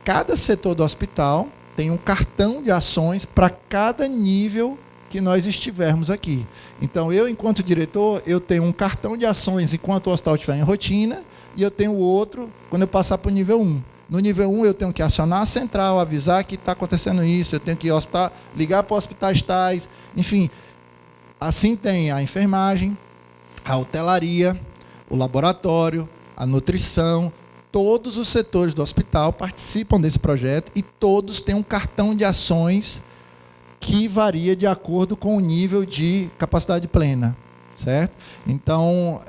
cada setor do hospital tem um cartão de ações para cada nível que nós estivermos aqui. Então, eu, enquanto diretor, eu tenho um cartão de ações enquanto o hospital estiver em rotina e eu tenho outro quando eu passar para o nível 1. No nível 1, eu tenho que acionar a central, avisar que está acontecendo isso, eu tenho que ligar para hospitais tais, enfim. Assim tem a enfermagem, a hotelaria, o laboratório, a nutrição, todos os setores do hospital participam desse projeto e todos têm um cartão de ações que varia de acordo com o nível de capacidade plena, certo? Então,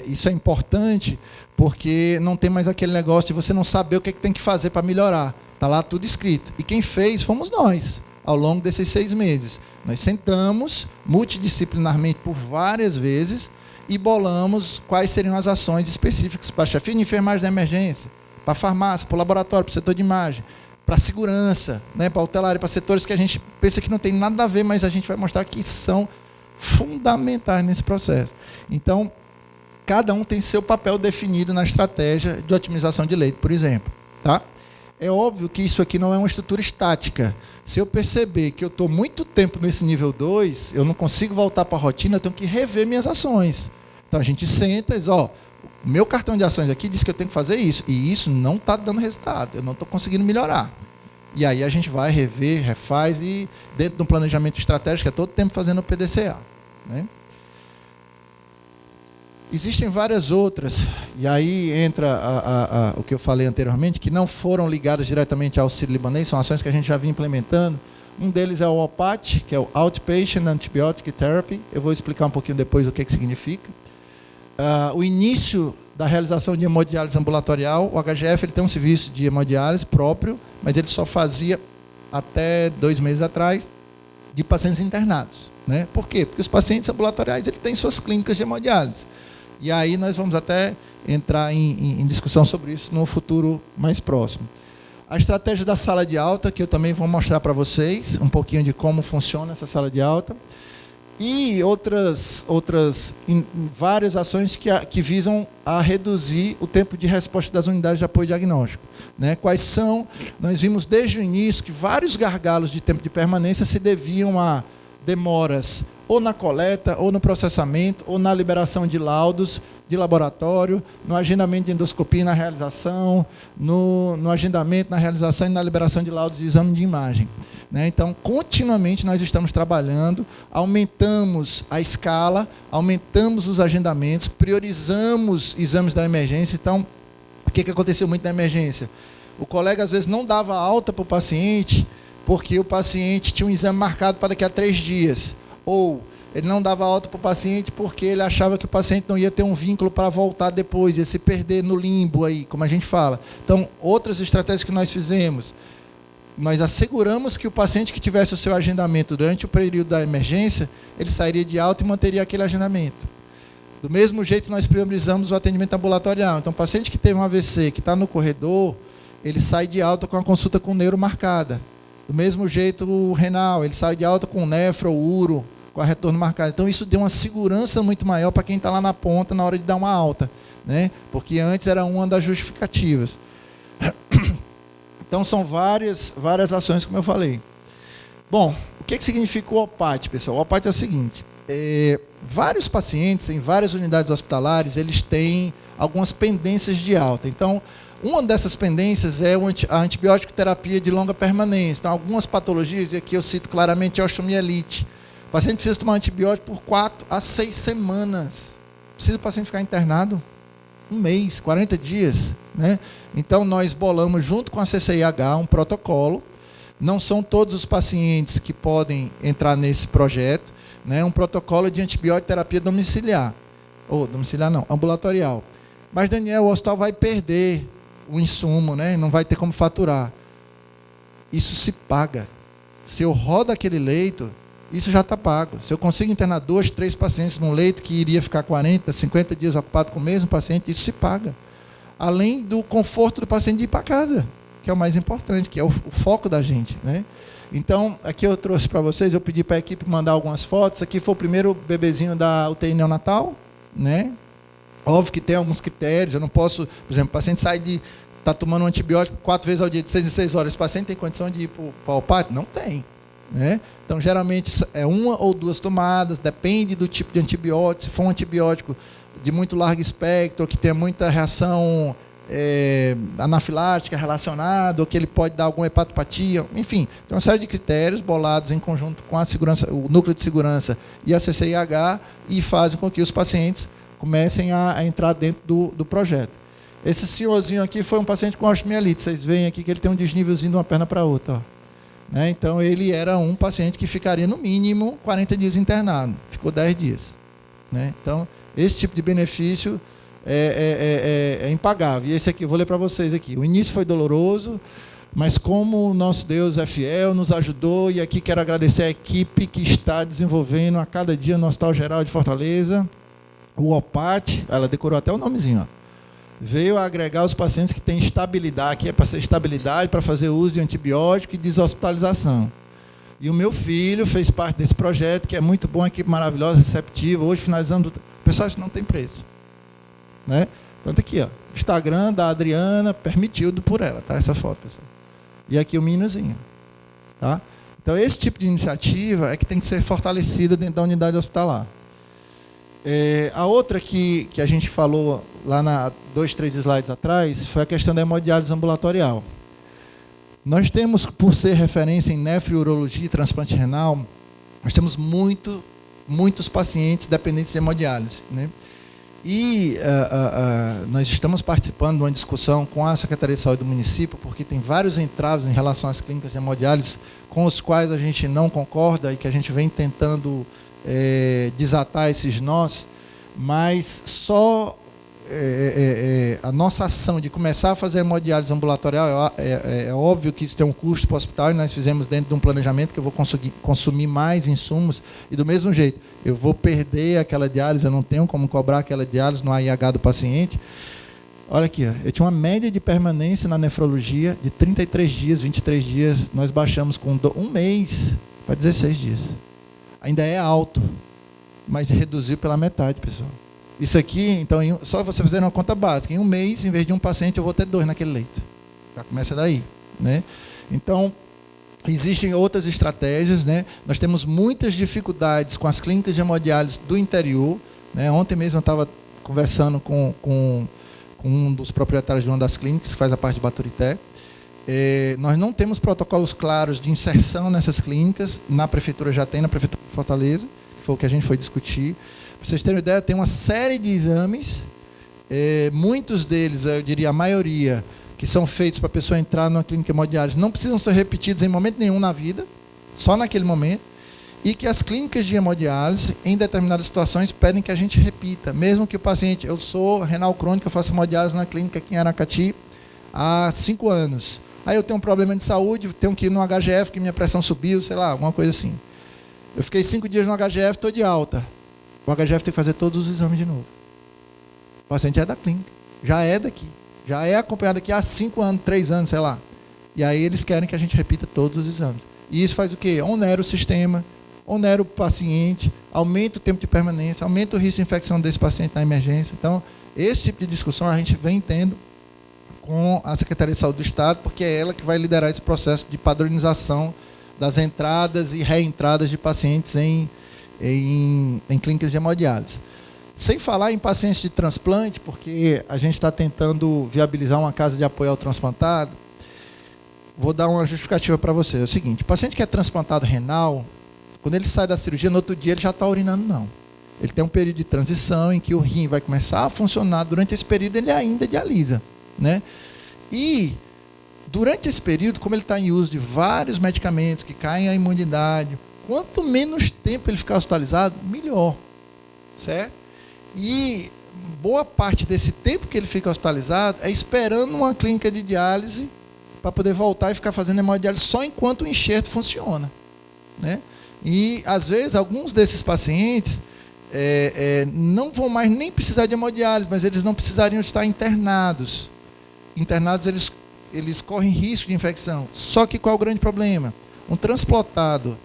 isso é importante porque não tem mais aquele negócio de você não saber o que tem que fazer para melhorar. Está lá tudo escrito. E quem fez fomos nós, ao longo desses 6 meses. Nós sentamos multidisciplinarmente por várias vezes e bolamos quais seriam as ações específicas para a chefia de enfermagem da emergência, para a farmácia, para o laboratório, para o setor de imagem, para a segurança, né, para a hotelaria, para setores que a gente pensa que não tem nada a ver, mas a gente vai mostrar que são fundamentais nesse processo. Então, cada um tem seu papel definido na estratégia de otimização de leito, por exemplo. Tá? É óbvio que isso aqui não é uma estrutura estática. Se eu perceber que eu estou muito tempo nesse nível 2, eu não consigo voltar para a rotina, eu tenho que rever minhas ações. Então a gente senta e diz, ó, o meu cartão de ações aqui diz que eu tenho que fazer isso, e isso não está dando resultado, eu não estou conseguindo melhorar. E aí a gente vai rever, refaz, e dentro de um planejamento estratégico, é todo tempo fazendo o PDCA. Né? Existem várias outras, e aí entra o que eu falei anteriormente, que não foram ligadas diretamente ao auxílio libanês, são ações que a gente já vinha implementando. Um deles é o OPAT, que é o Outpatient Antibiotic Therapy. Eu vou explicar um pouquinho depois o que significa. O início da realização de hemodiálise ambulatorial, o HGF ele tem um serviço de hemodiálise próprio, mas ele só fazia até 2 meses atrás de pacientes internados. Né? Por quê? Porque os pacientes ambulatoriais ele têm suas clínicas de hemodiálise. E aí nós vamos até entrar em discussão sobre isso no futuro mais próximo. A estratégia da sala de alta, que eu também vou mostrar para vocês, um pouquinho de como funciona essa sala de alta. E várias ações que visam a reduzir o tempo de resposta das unidades de apoio diagnóstico. Né? Quais são? Nós vimos desde o início que vários gargalos de tempo de permanência se deviam a demoras ou na coleta, ou no processamento, ou na liberação de laudos de laboratório, no agendamento de endoscopia e na realização, no agendamento, na realização e na liberação de laudos de exame de imagem. Né? Então, continuamente nós estamos trabalhando, aumentamos a escala, aumentamos os agendamentos, priorizamos exames da emergência. Então, o que aconteceu muito na emergência? O colega, às vezes, não dava alta para o paciente, porque o paciente tinha um exame marcado para daqui a 3 dias. Ou ele não dava alta para o paciente porque ele achava que o paciente não ia ter um vínculo para voltar depois, ia se perder no limbo, aí, como a gente fala. Então, outras estratégias que nós fizemos, nós asseguramos que o paciente que tivesse o seu agendamento durante o período da emergência, ele sairia de alta e manteria aquele agendamento. Do mesmo jeito, nós priorizamos o atendimento ambulatorial. Então, o paciente que teve um AVC, que está no corredor, ele sai de alta com a consulta com neuro marcada. Do mesmo jeito, o renal, ele sai de alta com nefro ou uro, com a retorno marcado. Então, isso deu uma segurança muito maior para quem está lá na ponta na hora de dar uma alta, né? Porque antes era uma das justificativas. Então, são várias ações, como eu falei. Bom, o que significa o OPAT, pessoal? O OPAT é o seguinte, vários pacientes em várias unidades hospitalares, eles têm algumas pendências de alta. Então, uma dessas pendências é a antibiótico terapia de longa permanência. Então, algumas patologias, e aqui eu cito claramente a osteomielite. O paciente precisa tomar antibiótico por 4 a 6 semanas. Precisa o paciente ficar internado 1 mês, 40 dias. Né? Então, nós bolamos junto com a CCIH um protocolo. Não são todos os pacientes que podem entrar nesse projeto. Né? Um protocolo de antibiótico terapia domiciliar. Ou domiciliar não, ambulatorial. Mas, Daniel, o hospital vai perder o insumo, né? Não vai ter como faturar. Isso se paga. Se eu rodo aquele leito, isso já está pago. Se eu consigo internar 2, 3 pacientes num leito que iria ficar 40, 50 dias ocupado com o mesmo paciente, isso se paga. Além do conforto do paciente de ir para casa, que é o mais importante, que é o foco da gente. Né? Então, aqui eu trouxe para vocês, eu pedi para a equipe mandar algumas fotos. Aqui foi o primeiro bebezinho da UTI neonatal, né? Óbvio que tem alguns critérios, eu não posso, por exemplo, o paciente está tomando um antibiótico 4 vezes ao dia, de 6 em 6 horas, esse paciente tem condição de ir para o OPAT? Não tem. Né? Então, geralmente, é 1 ou 2 tomadas, depende do tipo de antibiótico. Se for um antibiótico de muito largo espectro, que tem muita reação anafilática relacionada, ou que ele pode dar alguma hepatopatia, enfim, tem uma série de critérios bolados em conjunto com a segurança, o núcleo de segurança e a CCIH, e fazem com que os pacientes comecem a entrar dentro do projeto. Esse senhorzinho aqui foi um paciente com osteomielite. Vocês veem aqui que ele tem um desnívelzinho de uma perna para outra. Ó. Né? Então, ele era um paciente que ficaria, no mínimo, 40 dias internado. Ficou 10 dias. Né? Então, esse tipo de benefício é impagável. E esse aqui, eu vou ler para vocês aqui. O início foi doloroso, mas como o nosso Deus é fiel, nos ajudou, e aqui quero agradecer a equipe que está desenvolvendo a cada dia no Hospital Geral de Fortaleza. O OPAT, ela decorou até o nomezinho, ó, veio a agregar os pacientes que têm estabilidade, aqui é para ser estabilidade, para fazer uso de antibiótico e deshospitalização. E o meu filho fez parte desse projeto, que é muito bom, uma equipe maravilhosa, receptiva. Hoje, finalizando, pessoal, isso não tem preço. Né? Então, tá aqui, ó, Instagram da Adriana, permitido por ela, tá? Essa foto, pessoal. E aqui o meninozinho. Tá? Então, esse tipo de iniciativa é que tem que ser fortalecida dentro da unidade hospitalar. A outra que a gente falou lá 2, 3 slides atrás foi a questão da hemodiálise ambulatorial. Nós temos, por ser referência em nefrourologia e transplante renal, nós temos muitos pacientes dependentes de hemodiálise. Né? E nós estamos participando de uma discussão com a Secretaria de Saúde do município, porque tem vários entraves em relação às clínicas de hemodiálise com os quais a gente não concorda e que a gente vem tentando desatar esses nós, mas só a nossa ação de começar a fazer hemodiálise ambulatorial, é óbvio que isso tem um custo para o hospital, e nós fizemos dentro de um planejamento que eu vou consumir mais insumos, e do mesmo jeito, eu vou perder aquela diálise, eu não tenho como cobrar aquela diálise no AIH do paciente. Olha aqui, ó, eu tinha uma média de permanência na nefrologia de 33 dias, 23 dias, nós baixamos com um mês para 16 dias. Ainda é alto, mas reduziu pela metade, pessoal. Isso aqui, então, só você fazer uma conta básica. Em um mês, em vez de um paciente, eu vou ter 2 naquele leito. Já começa daí. Né? Então, existem outras estratégias. Né? Nós temos muitas dificuldades com as clínicas de hemodiálise do interior. Né? Ontem mesmo eu estava conversando com um dos proprietários de uma das clínicas, que faz a parte de Baturité. Nós não temos protocolos claros de inserção nessas clínicas. Na prefeitura já tem, na prefeitura de Fortaleza, que foi o que a gente foi discutir. Para vocês terem uma ideia, tem uma série de exames, muitos deles, eu diria a maioria, que são feitos para a pessoa entrar numa clínica hemodiálise, não precisam ser repetidos em momento nenhum na vida, só naquele momento, e que as clínicas de hemodiálise, em determinadas situações, pedem que a gente repita, mesmo que o paciente, eu sou renal crônico, eu faço hemodiálise na clínica aqui em Aracati há 5 anos. Aí eu tenho um problema de saúde, tenho que ir no HGF, que minha pressão subiu, sei lá, alguma coisa assim. Eu fiquei 5 dias no HGF, estou de alta. O HGF tem que fazer todos os exames de novo. O paciente é da clínica, já é daqui, já é acompanhado aqui há 5 anos, 3 anos, sei lá. E aí eles querem que a gente repita todos os exames. E isso faz o quê? Onera o sistema, onera o paciente, aumenta o tempo de permanência, aumenta o risco de infecção desse paciente na emergência. Então, esse tipo de discussão a gente vem tendo com a Secretaria de Saúde do Estado, porque é ela que vai liderar esse processo de padronização das entradas e reentradas de pacientes em clínicas de hemodiálise. Sem falar em pacientes de transplante, porque a gente está tentando viabilizar uma casa de apoio ao transplantado. Vou dar uma justificativa para você. É o seguinte, o paciente que é transplantado renal, quando ele sai da cirurgia, no outro dia ele já está urinando, não. Ele tem um período de transição em que o rim vai começar a funcionar. Durante esse período ele ainda dialisa. Né? E durante esse período, como ele está em uso de vários medicamentos que caem a imunidade, quanto menos tempo ele ficar hospitalizado, melhor. Certo? E boa parte desse tempo que ele fica hospitalizado é esperando uma clínica de diálise para poder voltar e ficar fazendo hemodiálise só enquanto o enxerto funciona. Né? E, às vezes, alguns desses pacientes não vão mais nem precisar de hemodiálise, mas eles não precisariam estar internados. Internados, eles correm risco de infecção. Só que qual é o grande problema? Um transplantado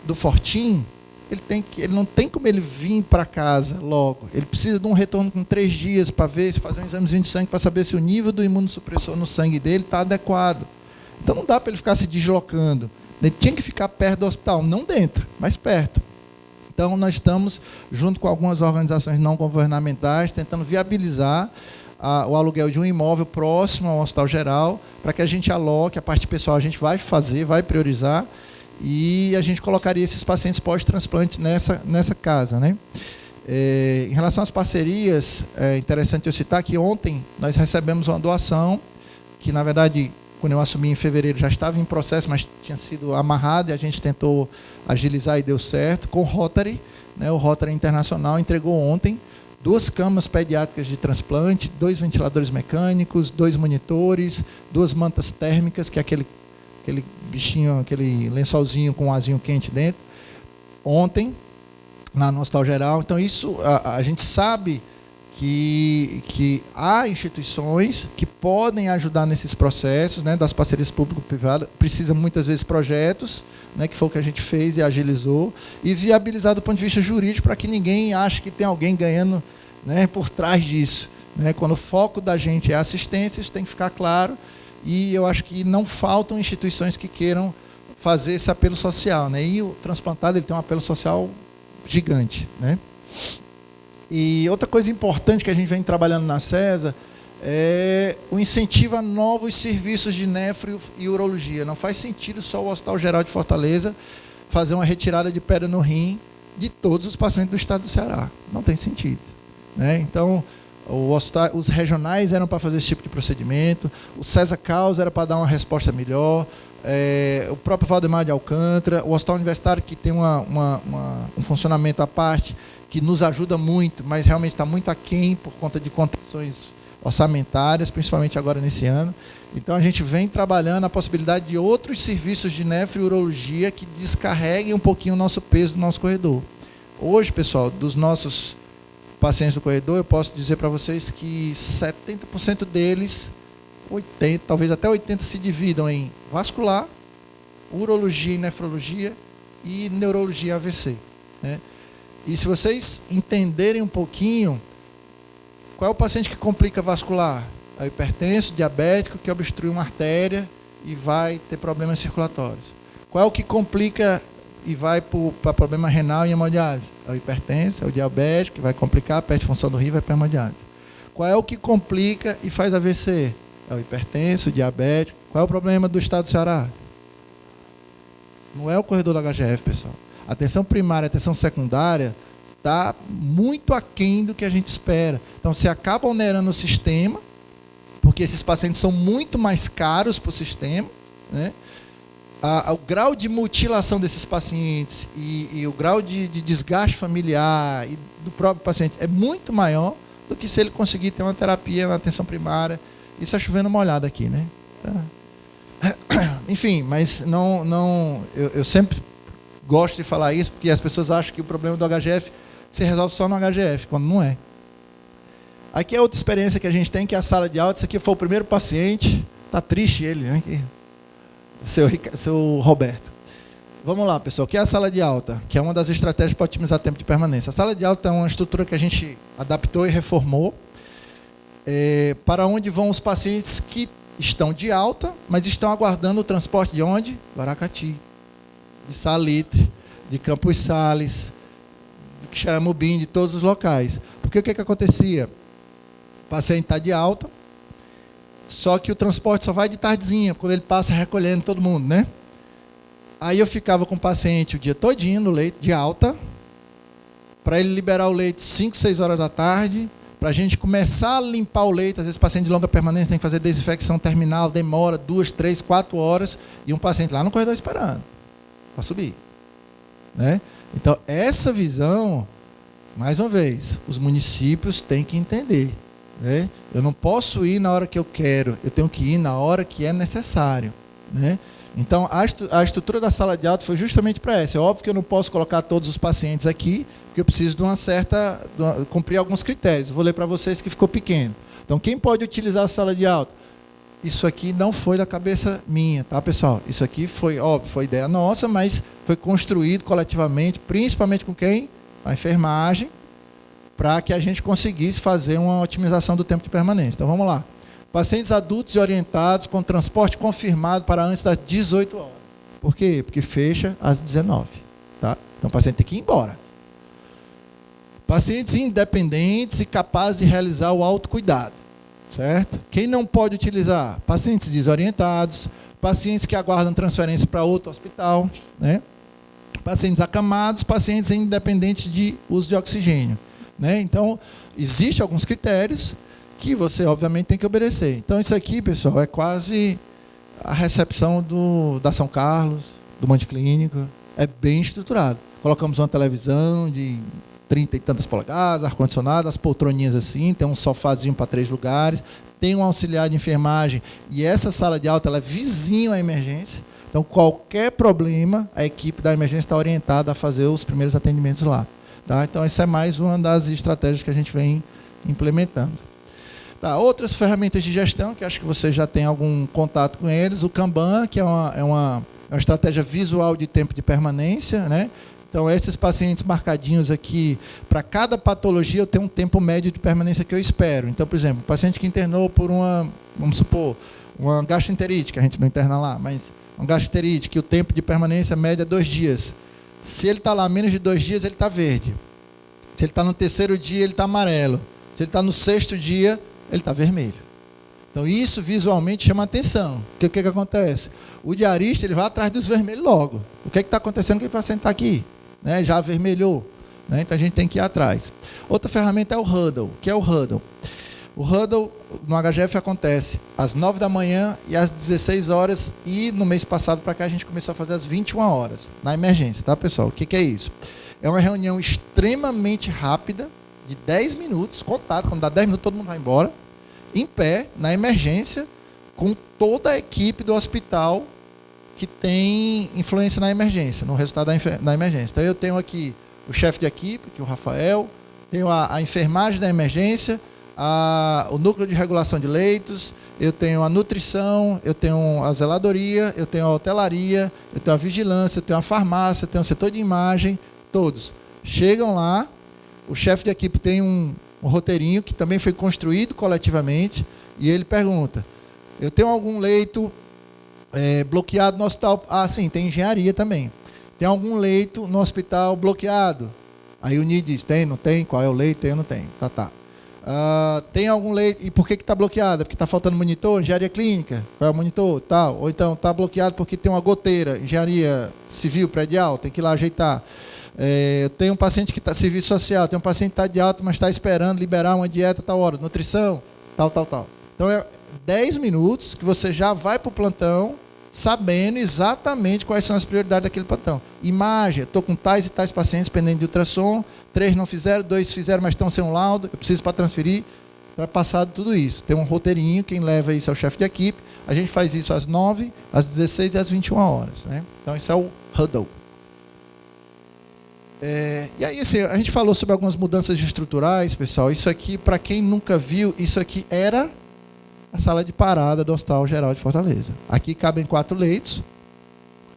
do Fortim, ele não tem como ele vir para casa logo. Ele precisa de um retorno com 3 dias para ver, fazer um examezinho de sangue para saber se o nível do imunossupressor no sangue dele está adequado. Então não dá para ele ficar se deslocando. Ele tinha que ficar perto do hospital, não dentro, mas perto. Então nós estamos, junto com algumas organizações não governamentais, tentando viabilizar o aluguel de um imóvel próximo ao Hospital Geral, para que a gente aloque, a parte pessoal a gente vai fazer, vai priorizar, e a gente colocaria esses pacientes pós-transplante nessa casa, né? Em relação às parcerias, é interessante eu citar que ontem nós recebemos uma doação, que na verdade, quando eu assumi em fevereiro, já estava em processo, mas tinha sido amarrado, e a gente tentou agilizar e deu certo, com o Rotary, né? O Rotary Internacional entregou ontem 2 camas pediátricas de transplante, 2 ventiladores mecânicos, 2 monitores, 2 mantas térmicas, que é aquele bichinho, aquele lençolzinho com um azinho quente dentro, ontem, no Hospital Geral. Então, isso a gente sabe que há instituições que podem ajudar nesses processos, né, das parcerias público-privadas. Precisa, muitas vezes, projetos, né, que foi o que a gente fez e agilizou, e viabilizar do ponto de vista jurídico, para que ninguém ache que tem alguém ganhando, né, por trás disso, né? Quando o foco da gente é assistência, isso tem que ficar claro, e eu acho que não faltam instituições que queiram fazer esse apelo social, né? E o transplantado ele tem um apelo social gigante, né? E outra coisa importante que a gente vem trabalhando na CESA é o incentivo a novos serviços de nefro e urologia. Não faz sentido só o Hospital Geral de Fortaleza fazer uma retirada de pedra no rim de todos os pacientes do estado do Ceará. Não tem sentido, né? Então, os regionais eram para fazer esse tipo de procedimento, o CESA Caus era para dar uma resposta melhor, o próprio Valdemar de Alcântara, o Hospital Universitário, que tem um funcionamento à parte, que nos ajuda muito, mas realmente está muito aquém por conta de contenções orçamentárias, principalmente agora nesse ano. Então, a gente vem trabalhando a possibilidade de outros serviços de nefro e urologia que descarreguem um pouquinho o nosso peso do nosso corredor. Hoje, pessoal, dos nossos pacientes do corredor, eu posso dizer para vocês que 70% deles, 80%, talvez até 80%, se dividam em vascular, urologia e nefrologia e neurologia AVC, né? E se vocês entenderem um pouquinho, qual é o paciente que complica vascular? É o hipertenso, diabético, que obstrui uma artéria e vai ter problemas circulatórios. Qual é o que complica e vai para problema renal e hemodiálise? É o hipertenso, é o diabético, que vai complicar, perde função do rim e vai para hemodiálise. Qual é o que complica e faz AVC? É o hipertenso, o diabético. Qual é o problema do estado do Ceará? Não é o corredor da HGF, pessoal. A atenção primária, a atenção secundária está muito aquém do que a gente espera. Então, você acaba onerando o sistema, porque esses pacientes são muito mais caros para o sistema, né? O grau de mutilação desses pacientes e o grau de desgaste familiar e do próprio paciente é muito maior do que se ele conseguir ter uma terapia na atenção primária. Isso é chovendo molhado aqui, né? Tá. Enfim, mas eu sempre gosto de falar isso, porque as pessoas acham que o problema do HGF se resolve só no HGF, quando não é. Aqui é outra experiência que a gente tem, que é a sala de alta. Esse aqui foi o primeiro paciente. Está triste ele, né? Seu Roberto. Vamos lá, pessoal. O que é a sala de alta? Que é uma das estratégias para otimizar tempo de permanência. A sala de alta é uma estrutura que a gente adaptou e reformou, para onde vão os pacientes que estão de alta, mas estão aguardando o transporte de onde? Do Aracati, de Salitre, de Campos Sales, de Xaramubim, de todos os locais. Porque o que acontecia? O paciente está de alta, só que o transporte só vai de tardezinha, quando ele passa recolhendo todo mundo, né? Aí eu ficava com o paciente o dia todinho no leito de alta, para ele liberar o leito 5, 6 horas da tarde, para a gente começar a limpar o leito. Às vezes o paciente de longa permanência tem que fazer desinfecção terminal, demora 2, 3, 4 horas, e um paciente lá no corredor esperando para subir, né? Então, essa visão, mais uma vez, os municípios têm que entender, né? Eu não posso ir na hora que eu quero, eu tenho que ir na hora que é necessário, né? Então, a estrutura da sala de alta foi justamente para essa. É óbvio que eu não posso colocar todos os pacientes aqui, porque eu preciso de cumprir alguns critérios. Vou ler para vocês que ficou pequeno. Então, quem pode utilizar a sala de alta? Isso aqui não foi da cabeça minha, tá, pessoal? Isso aqui foi, óbvio, foi ideia nossa, mas foi construído coletivamente, principalmente com quem? A enfermagem, para que a gente conseguisse fazer uma otimização do tempo de permanência. Então, vamos lá. Pacientes adultos e orientados com transporte confirmado para antes das 18 horas. Por quê? Porque fecha às 19. Tá? Então, o paciente tem que ir embora. Pacientes independentes e capazes de realizar o autocuidado. certo? Quem não pode utilizar? Pacientes desorientados, pacientes que aguardam transferência para outro hospital, né? Pacientes acamados, pacientes independentes de uso de oxigênio, né? Então, existem alguns critérios que você, obviamente, tem que obedecer. Então, isso aqui, pessoal, é quase a recepção da São Carlos, do Monte Clínico. É bem estruturado. Colocamos uma televisão de 30 e tantas polegadas, ar-condicionado, as poltroninhas assim, tem um sofazinho para 3 lugares, tem um auxiliar de enfermagem, e essa sala de alta ela é vizinho à emergência. Então, qualquer problema, a equipe da emergência está orientada a fazer os primeiros atendimentos lá. Tá? Então, essa é mais uma das estratégias que a gente vem implementando. Tá, outras ferramentas de gestão, que acho que você já tem algum contato com eles, o Kanban, que é uma estratégia visual de tempo de permanência, né? Então, esses pacientes marcadinhos aqui, para cada patologia, eu tenho um tempo médio de permanência que eu espero. Então, por exemplo, um paciente que internou por vamos supor, uma gastroenterite, que a gente não interna lá, mas uma gastroenterite, que o tempo de permanência média é 2 dias. Se ele está lá menos de 2 dias, ele está verde. Se ele está no 3º dia, ele está amarelo. Se ele está no 6º dia, ele está vermelho. Então, isso visualmente chama atenção. Porque o que acontece? O diarista ele vai atrás dos vermelhos logo. O que está acontecendo que o paciente está aqui? Né? Já avermelhou. Né? Então, a gente tem que ir atrás. Outra ferramenta é o Huddle. O que é o Huddle? O Huddle no HGF acontece às 9 da manhã e às 16 horas. E no mês passado para cá a gente começou a fazer às 21 horas. Na emergência, tá, pessoal? O que é isso? É uma reunião extremamente rápida, de 10 minutos, contado, quando dá 10 minutos todo mundo vai embora, em pé, na emergência, com toda a equipe do hospital que tem influência na emergência, no resultado da emergência. Então eu tenho aqui o chefe de equipe, que é o Rafael, tenho a enfermagem da emergência, o núcleo de regulação de leitos, eu tenho a nutrição, eu tenho a zeladoria, eu tenho a hotelaria, eu tenho a vigilância, eu tenho a farmácia, eu tenho o setor de imagem, todos. Chegam lá, o chefe de equipe tem um roteirinho que também foi construído coletivamente e ele pergunta, eu tenho algum leito bloqueado no hospital? Ah, sim, tem engenharia também. Tem algum leito no hospital bloqueado? Aí o NID diz, tem, não tem? Qual é o leito? Tem ou não tem? Tá. Tem algum leito? E por que está bloqueado? Porque está faltando monitor? Engenharia clínica? Qual é o monitor? Tal. Ou então está bloqueado porque tem uma goteira, engenharia civil, predial, tem que ir lá ajeitar. Tem um paciente que está serviço social, tem um paciente que está de alta, mas está esperando liberar uma dieta tal hora, nutrição, tal. Então, é 10 minutos que você já vai para o plantão sabendo exatamente quais são as prioridades daquele plantão. Imagem, estou com tais e tais pacientes pendentes de ultrassom, 3 não fizeram, 2 fizeram, mas estão sem um laudo, eu preciso para transferir. Então, é passado tudo isso. Tem um roteirinho, quem leva isso é o chefe de equipe. A gente faz isso às 9, às 16 e às 21 horas. Né? Então, isso é o Huddle. E aí, assim, a gente falou sobre algumas mudanças estruturais, pessoal. Isso aqui, para quem nunca viu, isso aqui era a sala de parada do Hospital Geral de Fortaleza. Aqui cabem 4 leitos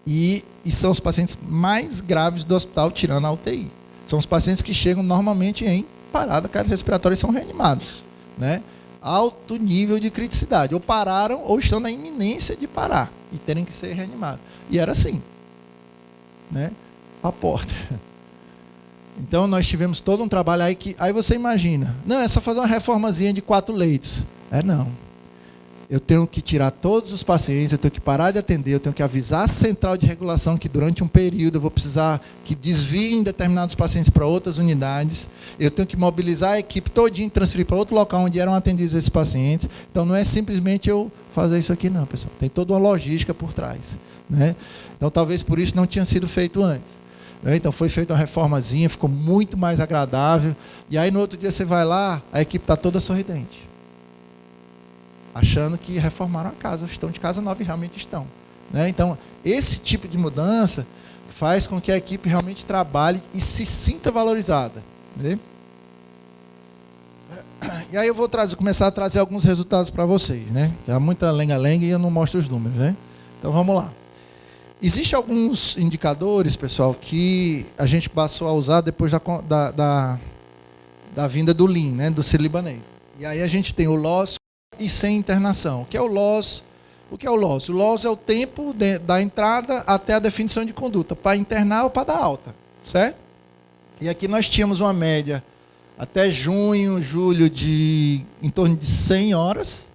e são os pacientes mais graves do hospital, tirando a UTI. São os pacientes que chegam normalmente em parada cardiorrespiratória e são reanimados. Né? Alto nível de criticidade. Ou pararam ou estão na iminência de parar e terem que ser reanimados. E era assim. Né? A porta. Então, nós tivemos todo um trabalho aí que... Aí você imagina, não, é só fazer uma reformazinha de 4 leitos. Não. Eu tenho que tirar todos os pacientes, eu tenho que parar de atender, eu tenho que avisar a central de regulação que durante um período eu vou precisar que desviem determinados pacientes para outras unidades. Eu tenho que mobilizar a equipe todinha e transferir para outro local onde eram atendidos esses pacientes. Então, não é simplesmente eu fazer isso aqui, não, pessoal. Tem toda uma logística por trás. Né? Então, talvez por isso não tinha sido feito antes. Então foi feita uma reformazinha, ficou muito mais agradável. E aí no outro dia você vai lá, a equipe está toda sorridente. Achando que reformaram a casa, estão de casa nova e realmente estão. Então esse tipo de mudança faz com que a equipe realmente trabalhe e se sinta valorizada. E aí eu vou começar a trazer alguns resultados para vocês. Há muita lenga-lenga e eu não mostro os números. Então vamos lá. Existem alguns indicadores, pessoal, que a gente passou a usar depois da vinda do Lean, do sírio-libanês. E aí a gente tem o loss e sem internação. O que é o loss? O que é o loss? O loss é o tempo da entrada até a definição de conduta, para internar ou para dar alta, certo? E aqui nós tínhamos uma média até junho, julho, em torno de 100 horas,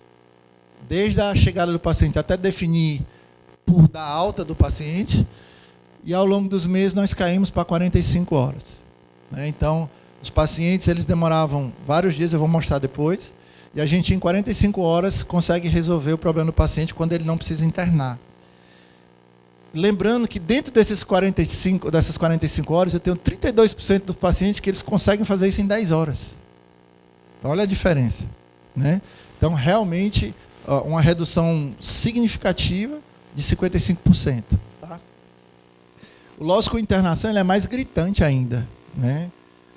desde a chegada do paciente até definir por dar alta do paciente, e ao longo dos meses nós caímos para 45 horas. Né? Então, os pacientes eles demoravam vários dias, eu vou mostrar depois, e a gente em 45 horas consegue resolver o problema do paciente quando ele não precisa internar. Lembrando que dentro dessas 45 horas, eu tenho 32% dos pacientes que eles conseguem fazer isso em 10 horas. Então, olha a diferença. Né? Então, realmente, uma redução significativa de 55%. Tá? Lógico que a internação ele é mais gritante ainda. Né?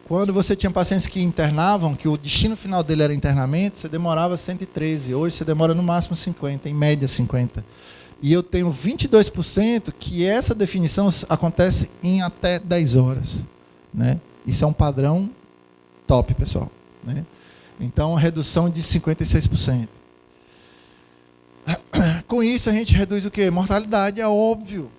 Quando você tinha pacientes que internavam, que o destino final dele era internamento, você demorava 113. Hoje você demora no máximo 50, em média 50. E eu tenho 22% que essa definição acontece em até 10 horas. Né? Isso é um padrão top, pessoal. Né? Então, redução de 56%. Com isso, a gente reduz o quê? Mortalidade, é óbvio.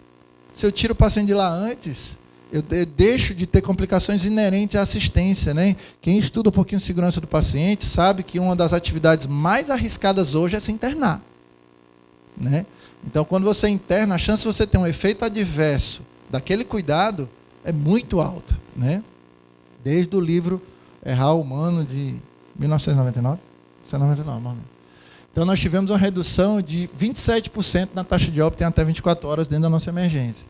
Se eu tiro o paciente de lá antes, eu deixo de ter complicações inerentes à assistência. Né? Quem estuda um pouquinho de segurança do paciente sabe que uma das atividades mais arriscadas hoje é se internar. Né? Então, quando você interna, a chance de você ter um efeito adverso daquele cuidado é muito alto. Né? Desde o livro Errar Humano, de 1999. 1999, Então, nós tivemos uma redução de 27% na taxa de óbito em até 24 horas dentro da nossa emergência.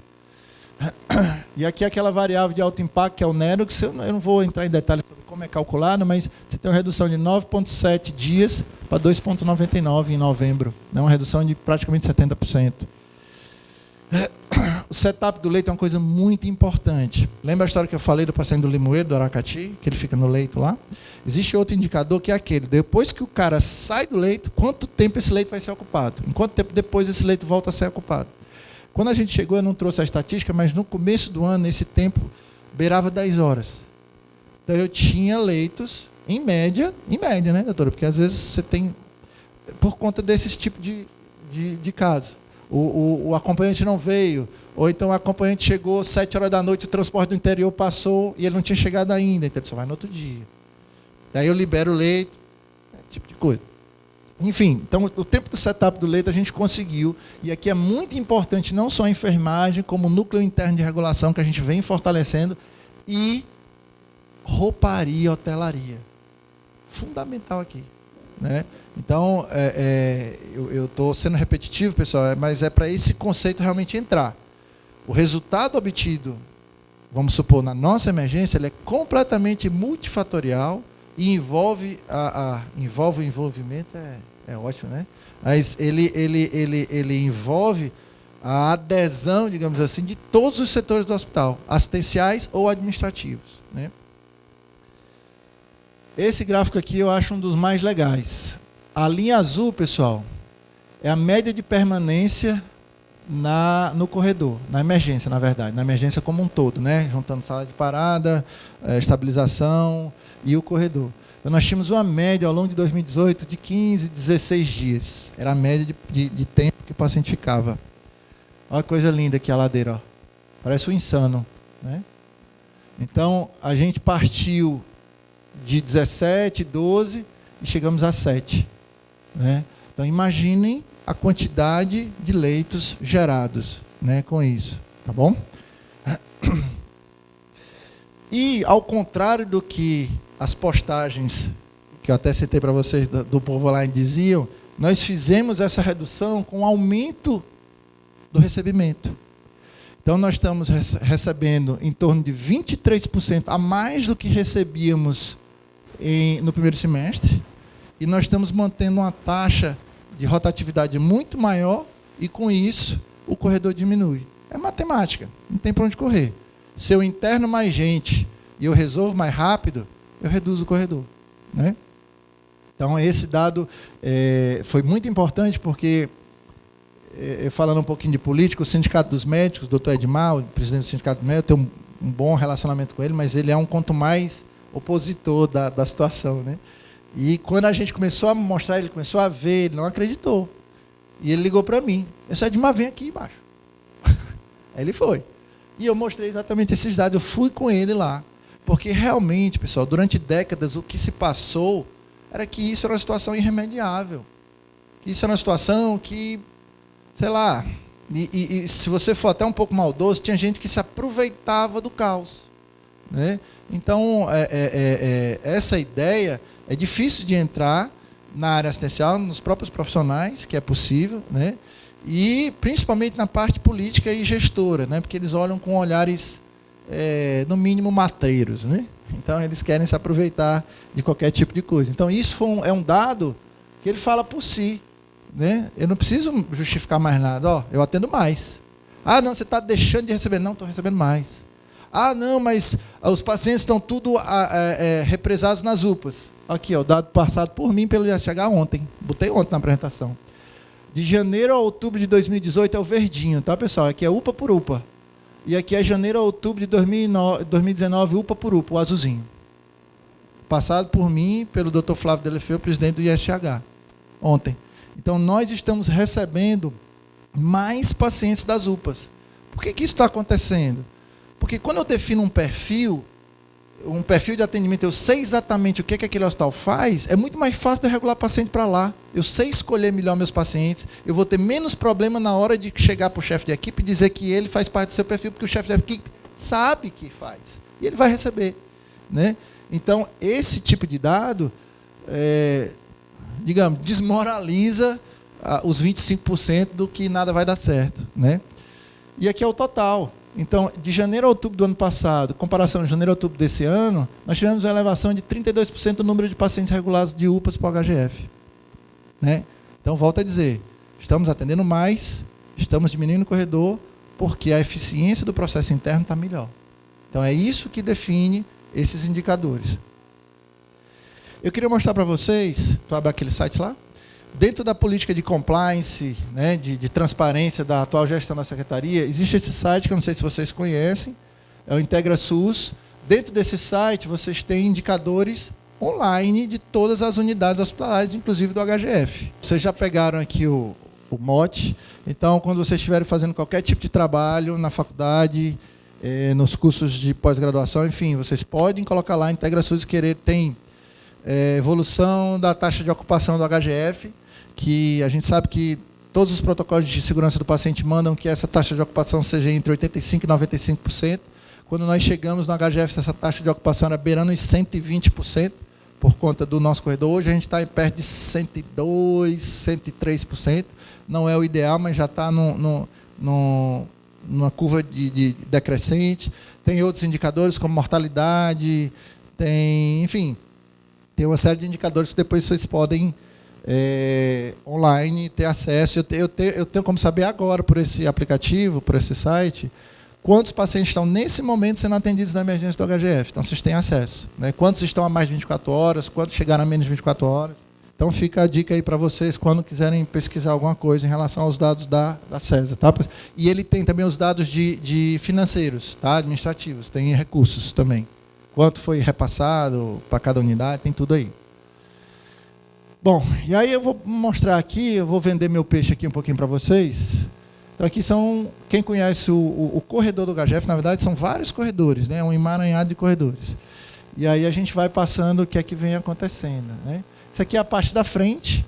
E aqui aquela variável de alto impacto, que é o NEROX, eu não vou entrar em detalhes sobre como é calculado, mas você tem uma redução de 9,7 dias para 2,99 em novembro. Né? Uma redução de praticamente 70%. O setup do leito é uma coisa muito importante. Lembra a história que eu falei do paciente do Limoeiro, do Aracati, que ele fica no leito lá? Existe outro indicador que é aquele. Depois que o cara sai do leito, quanto tempo esse leito vai ser ocupado? Em quanto tempo depois esse leito volta a ser ocupado? Quando a gente chegou, eu não trouxe a estatística, mas no começo do ano, esse tempo beirava 10 horas. Então, eu tinha leitos, em média, né, doutora? Porque às vezes você tem, por conta desses tipos de caso. O acompanhante não veio, ou então o acompanhante chegou 7 horas da noite, o transporte do interior passou e ele não tinha chegado ainda, então ele só vai no outro dia. Daí eu libero o leito, tipo de coisa. Enfim, então o tempo do setup do leito a gente conseguiu, e aqui é muito importante não só a enfermagem, como o núcleo interno de regulação que a gente vem fortalecendo, e rouparia, hotelaria. Fundamental aqui. Né? Então, eu estou sendo repetitivo, pessoal, mas é para esse conceito realmente entrar. O resultado obtido, vamos supor, na nossa emergência, ele é completamente multifatorial e envolve envolve o envolvimento, é ótimo, né? Mas ele envolve a adesão, digamos assim, de todos os setores do hospital, assistenciais ou administrativos. Né? Esse gráfico aqui eu acho um dos mais legais. A linha azul, pessoal, é a média de permanência no corredor, na emergência, na verdade, na emergência como um todo, né? Juntando sala de parada, estabilização e o corredor. Então, nós tínhamos uma média ao longo de 2018 de 15, 16 dias. Era a média de tempo que o paciente ficava. Olha que coisa linda aqui a ladeira. Ó. Parece um insano. Né? Então, a gente partiu de 17, 12 e chegamos a 7. Né? Então, imaginem a quantidade de leitos gerados, né, com isso. Tá bom? E, ao contrário do que as postagens, que eu até citei para vocês, do povo online diziam, nós fizemos essa redução com aumento do recebimento. Então, nós estamos recebendo em torno de 23% a mais do que recebíamos no primeiro semestre, e nós estamos mantendo uma taxa de rotatividade muito maior, e com isso o corredor diminui. É matemática, não tem para onde correr. Se eu interno mais gente e eu resolvo mais rápido, eu reduzo o corredor. Né? Então, esse dado foi muito importante, porque, falando um pouquinho de política, o Sindicato dos Médicos, o doutor Edmar, o presidente do Sindicato dos Médicos, eu tenho um bom relacionamento com ele, mas ele é um quanto mais opositor da situação. Né? E quando a gente começou a mostrar, ele começou a ver, ele não acreditou. E ele ligou para mim. Eu disse, Edmar, vem aqui embaixo. Aí ele foi. E eu mostrei exatamente esses dados, eu fui com ele lá. Porque realmente, pessoal, durante décadas o que se passou era que isso era uma situação irremediável. Que isso era uma situação que, sei lá, e se você for até um pouco maldoso, tinha gente que se aproveitava do caos, né? Então, essa ideia é difícil de entrar na área assistencial, nos próprios profissionais, que é possível, né? E principalmente na parte política e gestora, né? Porque eles olham com olhares, no mínimo, matreiros, né? Então, eles querem se aproveitar de qualquer tipo de coisa. Então, isso é um dado que ele fala por si, né? Eu não preciso justificar mais nada. Ó, eu atendo mais. Ah, não, você está deixando de receber. Não, estou recebendo mais. Ah, não, mas os pacientes estão tudo represados nas UPAs. Aqui, ó, o dado passado por mim pelo ISH ontem. Botei ontem na apresentação. De janeiro a outubro de 2018 é o verdinho, tá, pessoal? Aqui é UPA por UPA. E aqui é janeiro a outubro de 2019, UPA por UPA, o azulzinho. Passado por mim, pelo Dr. Flávio Delefeu, presidente do ISH, ontem. Então, nós estamos recebendo mais pacientes das UPAs. Por que isso está acontecendo? Porque quando eu defino um perfil de atendimento, eu sei exatamente o que aquele hospital faz, é muito mais fácil de regular paciente para lá. Eu sei escolher melhor meus pacientes, eu vou ter menos problema na hora de chegar para o chefe de equipe e dizer que ele faz parte do seu perfil, porque o chefe de equipe sabe que faz. E ele vai receber, né? Então, esse tipo de dado, digamos, desmoraliza os 25% do que nada vai dar certo, né? E aqui é o total. Então, de janeiro a outubro do ano passado, comparação de janeiro a outubro desse ano, nós tivemos uma elevação de 32% do número de pacientes regulados de UPAs para o HGF. Né? Então, volto a dizer, estamos atendendo mais, estamos diminuindo o corredor, porque a eficiência do processo interno está melhor. Então, é isso que define esses indicadores. Eu queria mostrar para vocês, tu abre aquele site lá, dentro da política de compliance, né, de transparência da atual gestão da Secretaria, existe esse site, que eu não sei se vocês conhecem, é o IntegraSUS. Dentro desse site, vocês têm indicadores online de todas as unidades hospitalares, inclusive do HGF. Vocês já pegaram aqui o mote, então, quando vocês estiverem fazendo qualquer tipo de trabalho na faculdade, nos cursos de pós-graduação, enfim, vocês podem colocar lá IntegraSUS, tem evolução da taxa de ocupação do HGF, que a gente sabe que todos os protocolos de segurança do paciente mandam que essa taxa de ocupação seja entre 85% e 95%. Quando nós chegamos no HGF, essa taxa de ocupação era beirando os 120%, por conta do nosso corredor. Hoje a gente está perto de 102%, 103%. Não é o ideal, mas já está numa curva de decrescente. Tem outros indicadores, como mortalidade, enfim, tem uma série de indicadores que depois vocês podem online ter acesso. Eu tenho como saber agora, por esse aplicativo, por esse site, quantos pacientes estão nesse momento sendo atendidos na emergência do HGF. Então, vocês têm acesso, né? Quantos estão a mais de 24 horas, quantos chegaram a menos de 24 horas. Então, fica a dica aí para vocês, quando quiserem pesquisar alguma coisa em relação aos dados da CESA. Tá? E ele tem também os dados de financeiros, tá? Administrativos, tem recursos também. Quanto foi repassado para cada unidade, tem tudo aí. Bom, e aí eu vou mostrar aqui, eu vou vender meu peixe aqui um pouquinho para vocês. Então aqui são, quem conhece o corredor do HGF, na verdade são vários corredores, né? Um emaranhado de corredores. E aí a gente vai passando o que é que vem acontecendo, né? Isso aqui é a parte da frente,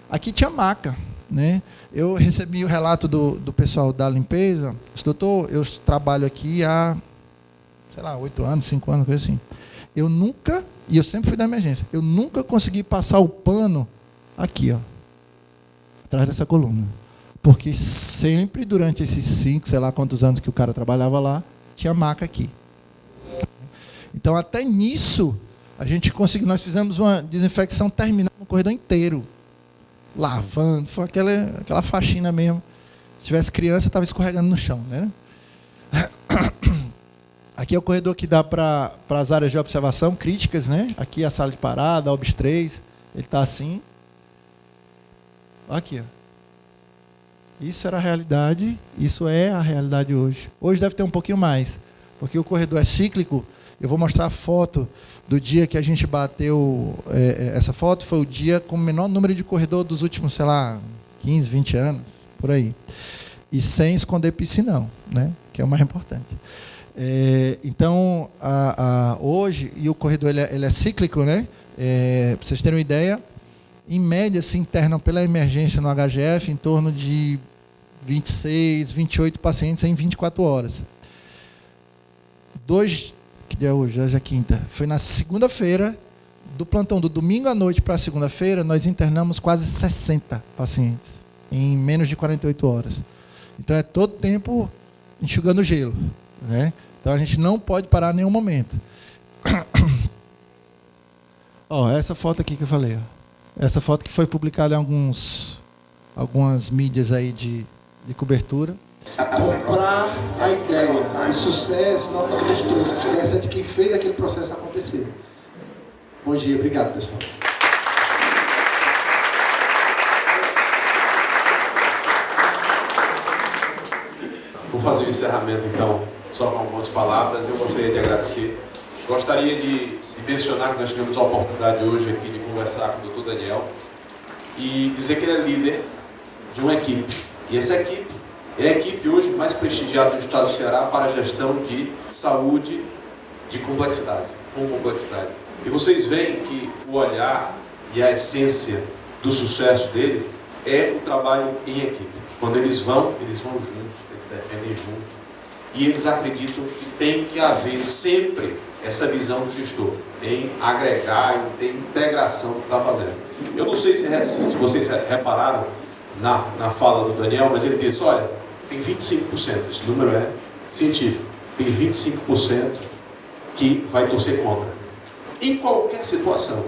aqui tinha maca, né? Eu recebi o relato do pessoal da limpeza, doutor, eu trabalho aqui há, sei lá, 8 anos, 5 anos, coisa assim. Eu nunca, e eu sempre fui da emergência, eu nunca consegui passar o pano aqui, ó, atrás dessa coluna. Porque sempre, durante esses 5, sei lá quantos anos que o cara trabalhava lá, tinha maca aqui. Então, até nisso, a gente conseguiu, nós fizemos uma desinfecção terminal no corredor inteiro. Lavando, foi aquela faxina mesmo. Se tivesse criança, estava escorregando no chão, né? Aqui é o corredor que dá para as áreas de observação críticas, né? Aqui é a sala de parada, a OBS 3, ele está assim. Aqui, ó. Isso era a realidade, isso é a realidade hoje. Hoje deve ter um pouquinho mais, porque o corredor é cíclico. Eu vou mostrar a foto do dia que a gente bateu, essa foto foi o dia com o menor número de corredor dos últimos, sei lá, 15, 20 anos, por aí. E sem esconder piscinão, né? Que é o mais importante. Então, hoje, e o corredor ele é cíclico, né? Para vocês terem uma ideia, em média se internam pela emergência no HGF em torno de 26, 28 pacientes em 24 horas. Que dia é hoje? Hoje é quinta. Foi na segunda-feira, do plantão do domingo à noite para a segunda-feira, nós internamos quase 60 pacientes em menos de 48 horas. Então é todo tempo enxugando gelo, né? Então a gente não pode parar em nenhum momento. Essa foto aqui que eu falei. Essa foto que foi publicada em algumas mídias aí de cobertura. Comprar a ideia, o sucesso não é da gestora, o sucesso é de quem fez aquele processo acontecer. Bom dia, obrigado, pessoal. Vou fazer o encerramento, então, só com algumas palavras. Eu gostaria de agradecer. Gostaria de mencionar que nós tivemos a oportunidade hoje aqui de conversar com o Dr. Daniel e dizer que ele é líder de uma equipe. E essa equipe é a equipe hoje mais prestigiada do estado do Ceará para a gestão de saúde de complexidade, com complexidade. E vocês veem que o olhar e a essência do sucesso dele é o trabalho em equipe. Quando eles vão juntos, eles defendem juntos. E eles acreditam que tem que haver sempre essa visão do gestor, em agregar, em ter integração do que está fazendo. Eu não sei se vocês repararam na fala do Daniel, mas ele disse, olha, tem 25%, esse número é científico, tem 25% que vai torcer contra. Em qualquer situação,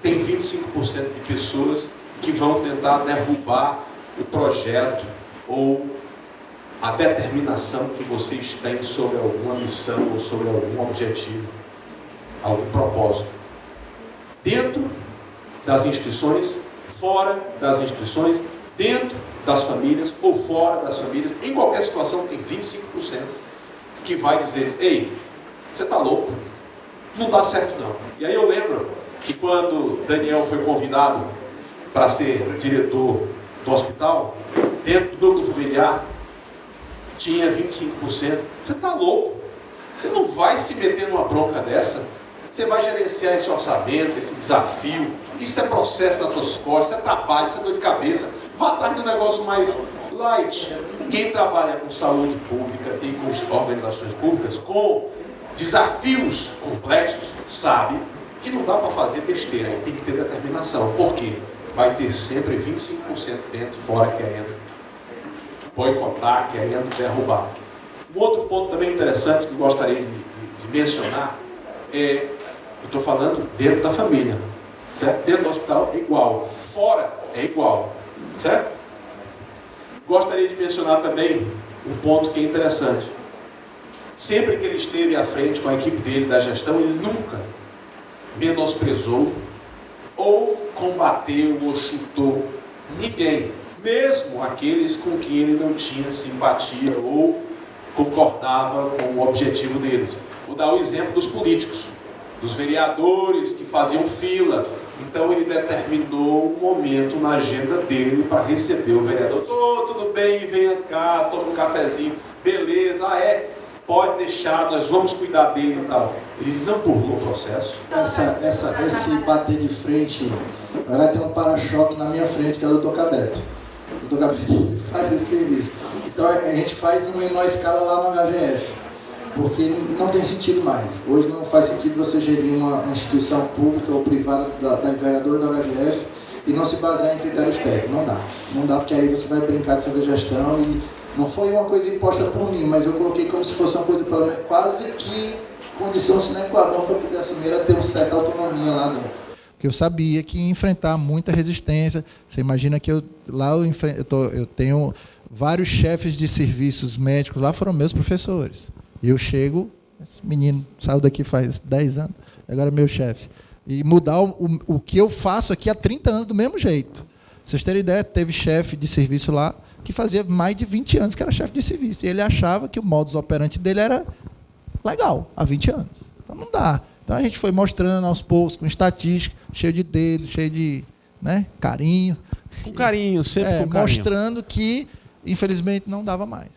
tem 25% de pessoas que vão tentar derrubar o projeto ou a determinação que vocês têm sobre alguma missão ou sobre algum objetivo, algum propósito. Dentro das instituições, fora das instituições, dentro das famílias ou fora das famílias, em qualquer situação tem 25% que vai dizer, ei, você está louco? Não dá certo não. E aí eu lembro que quando Daniel foi convidado para ser diretor do hospital, dentro do núcleo familiar, tinha 25%. Você está louco? Você não vai se meter numa bronca dessa? Você vai gerenciar esse orçamento, esse desafio? Isso é processo nas suas costas, isso é trabalho, isso é dor de cabeça. Vá atrás do negócio mais light. Quem trabalha com saúde pública e com organizações públicas, com desafios complexos, sabe que não dá para fazer besteira, tem que ter determinação. Por quê? Vai ter sempre 25% dentro, fora, querendo boicotar, querendo derrubar. Um outro ponto também interessante que eu gostaria de mencionar é, eu estou falando dentro da família, certo? Dentro do hospital é igual, fora é igual, certo? Gostaria de mencionar também um ponto que é interessante. Sempre que ele esteve à frente com a equipe dele da gestão, ele nunca menosprezou ou combateu ou chutou ninguém, mesmo aqueles com quem ele não tinha simpatia ou concordava com o objetivo deles. Vou dar o exemplo dos políticos, dos vereadores que faziam fila. Então ele determinou um momento na agenda dele para receber o vereador. Tudo bem, venha cá, toma um cafezinho, beleza, pode deixar, nós vamos cuidar dele e tal. Ele não burlou o processo. Esse bater de frente, na verdade tem um para-choque na minha frente, que é o Dr. Cabeto. O Dr. Cabeto faz esse serviço. Então a gente faz em menor escala lá no HGF, porque não tem sentido mais. Hoje não faz sentido você gerir uma instituição pública ou privada da envergadura do HGF e não se basear em critérios técnicos. Não dá. Não dá, porque aí você vai brincar de fazer gestão e não foi uma coisa imposta por mim, mas eu coloquei como se fosse uma coisa quase que condição sine qua non para poder assumir a ter uma certa autonomia lá dentro. Porque eu sabia que ia enfrentar muita resistência. Você imagina que eu tenho vários chefes de serviços médicos, lá foram meus professores. E eu chego, esse menino saiu daqui faz 10 anos, agora é meu chefe. E mudar o que eu faço aqui há 30 anos do mesmo jeito. Pra vocês terem ideia, teve chefe de serviço lá que fazia mais de 20 anos que era chefe de serviço. E ele achava que o modus operandi dele era legal, há 20 anos. Então não dá. Então a gente foi mostrando aos poucos, com estatística, cheio de dedo, cheio de carinho. Com carinho, sempre com carinho. Mostrando que, infelizmente, não dava mais.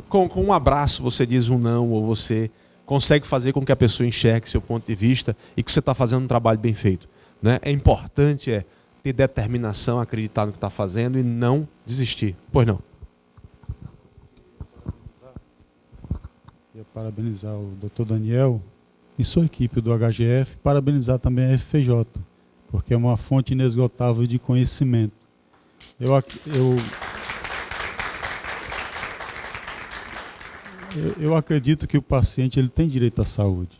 Com um abraço você diz um não, ou você consegue fazer com que a pessoa enxergue seu ponto de vista e que você está fazendo um trabalho bem feito. Né? É importante ter determinação, acreditar no que está fazendo e não desistir. Pois não. Queria parabenizar o Dr. Daniel e sua equipe do HGF, parabenizar também a FPJ, porque é uma fonte inesgotável de conhecimento. Eu acredito que o paciente ele tem direito à saúde.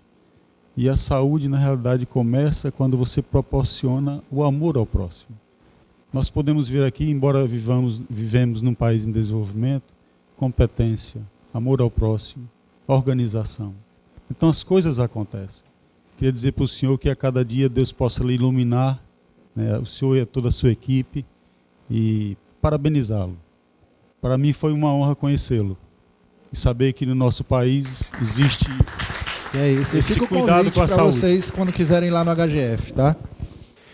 E a saúde, na realidade, começa quando você proporciona o amor ao próximo. Nós podemos ver aqui, embora vivemos num país em desenvolvimento, competência, amor ao próximo, organização. Então as coisas acontecem. Queria dizer para o senhor que a cada dia Deus possa lhe iluminar, né, o senhor e toda a sua equipe, e parabenizá-lo. Para mim foi uma honra conhecê-lo e saber que no nosso país existe esse cuidado com a para saúde. vocês quando quiserem ir lá no HGF, tá?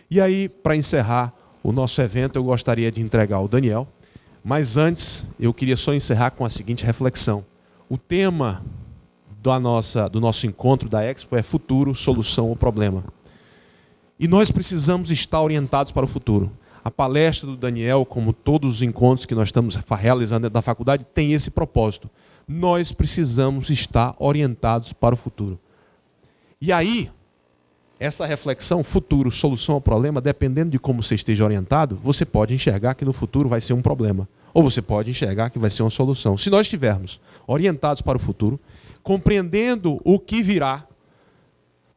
E aí, para encerrar o nosso evento, eu gostaria de entregar ao Daniel, mas antes eu queria só encerrar com a seguinte reflexão. O tema do nosso encontro da Expo é futuro, solução ou problema. E nós precisamos estar orientados para o futuro. A palestra do Daniel, como todos os encontros que nós estamos realizando dentro da faculdade, tem esse propósito. Nós precisamos estar orientados para o futuro. E aí, essa reflexão, futuro, solução ao problema, dependendo de como você esteja orientado, você pode enxergar que no futuro vai ser um problema. Ou você pode enxergar que vai ser uma solução. Se nós estivermos orientados para o futuro, compreendendo o que virá,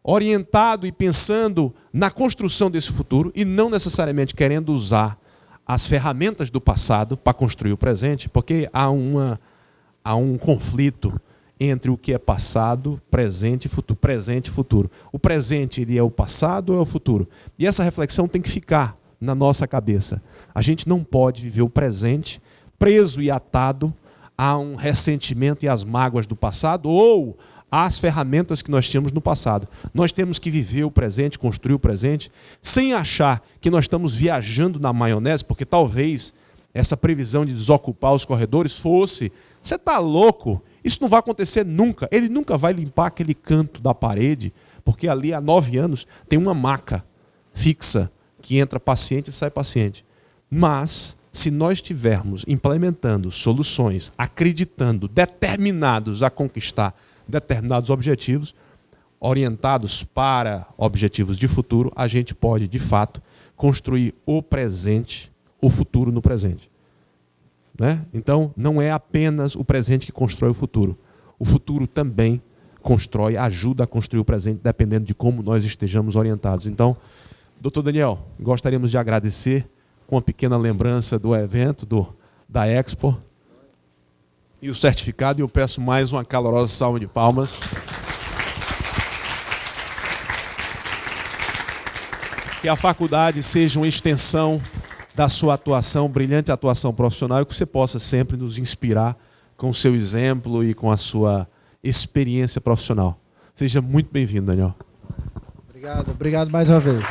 orientado e pensando na construção desse futuro, e não necessariamente querendo usar as ferramentas do passado para construir o presente, porque há um conflito entre o que é passado, presente e futuro. Presente e futuro. O presente ele é o passado ou é o futuro? E essa reflexão tem que ficar na nossa cabeça. A gente não pode viver o presente preso e atado a um ressentimento e às mágoas do passado ou às ferramentas que nós tínhamos no passado. Nós temos que viver o presente, construir o presente, sem achar que nós estamos viajando na maionese, porque talvez essa previsão de desocupar os corredores fosse: você está louco? Isso não vai acontecer nunca. Ele nunca vai limpar aquele canto da parede, porque ali há 9 anos tem uma maca fixa que entra paciente e sai paciente. Mas, se nós estivermos implementando soluções, acreditando, determinados a conquistar determinados objetivos, orientados para objetivos de futuro, a gente pode, de fato, construir o presente, o futuro no presente. Né? Então, não é apenas o presente que constrói o futuro. O futuro também constrói, ajuda a construir o presente, dependendo de como nós estejamos orientados. Então, Dr. Daniel, gostaríamos de agradecer com uma pequena lembrança do evento, da Expo, e o certificado, e eu peço mais uma calorosa salva de palmas. Que a faculdade seja uma extensão da sua atuação, brilhante atuação profissional, e que você possa sempre nos inspirar com o seu exemplo e com a sua experiência profissional. Seja muito bem-vindo, Daniel. Obrigado mais uma vez.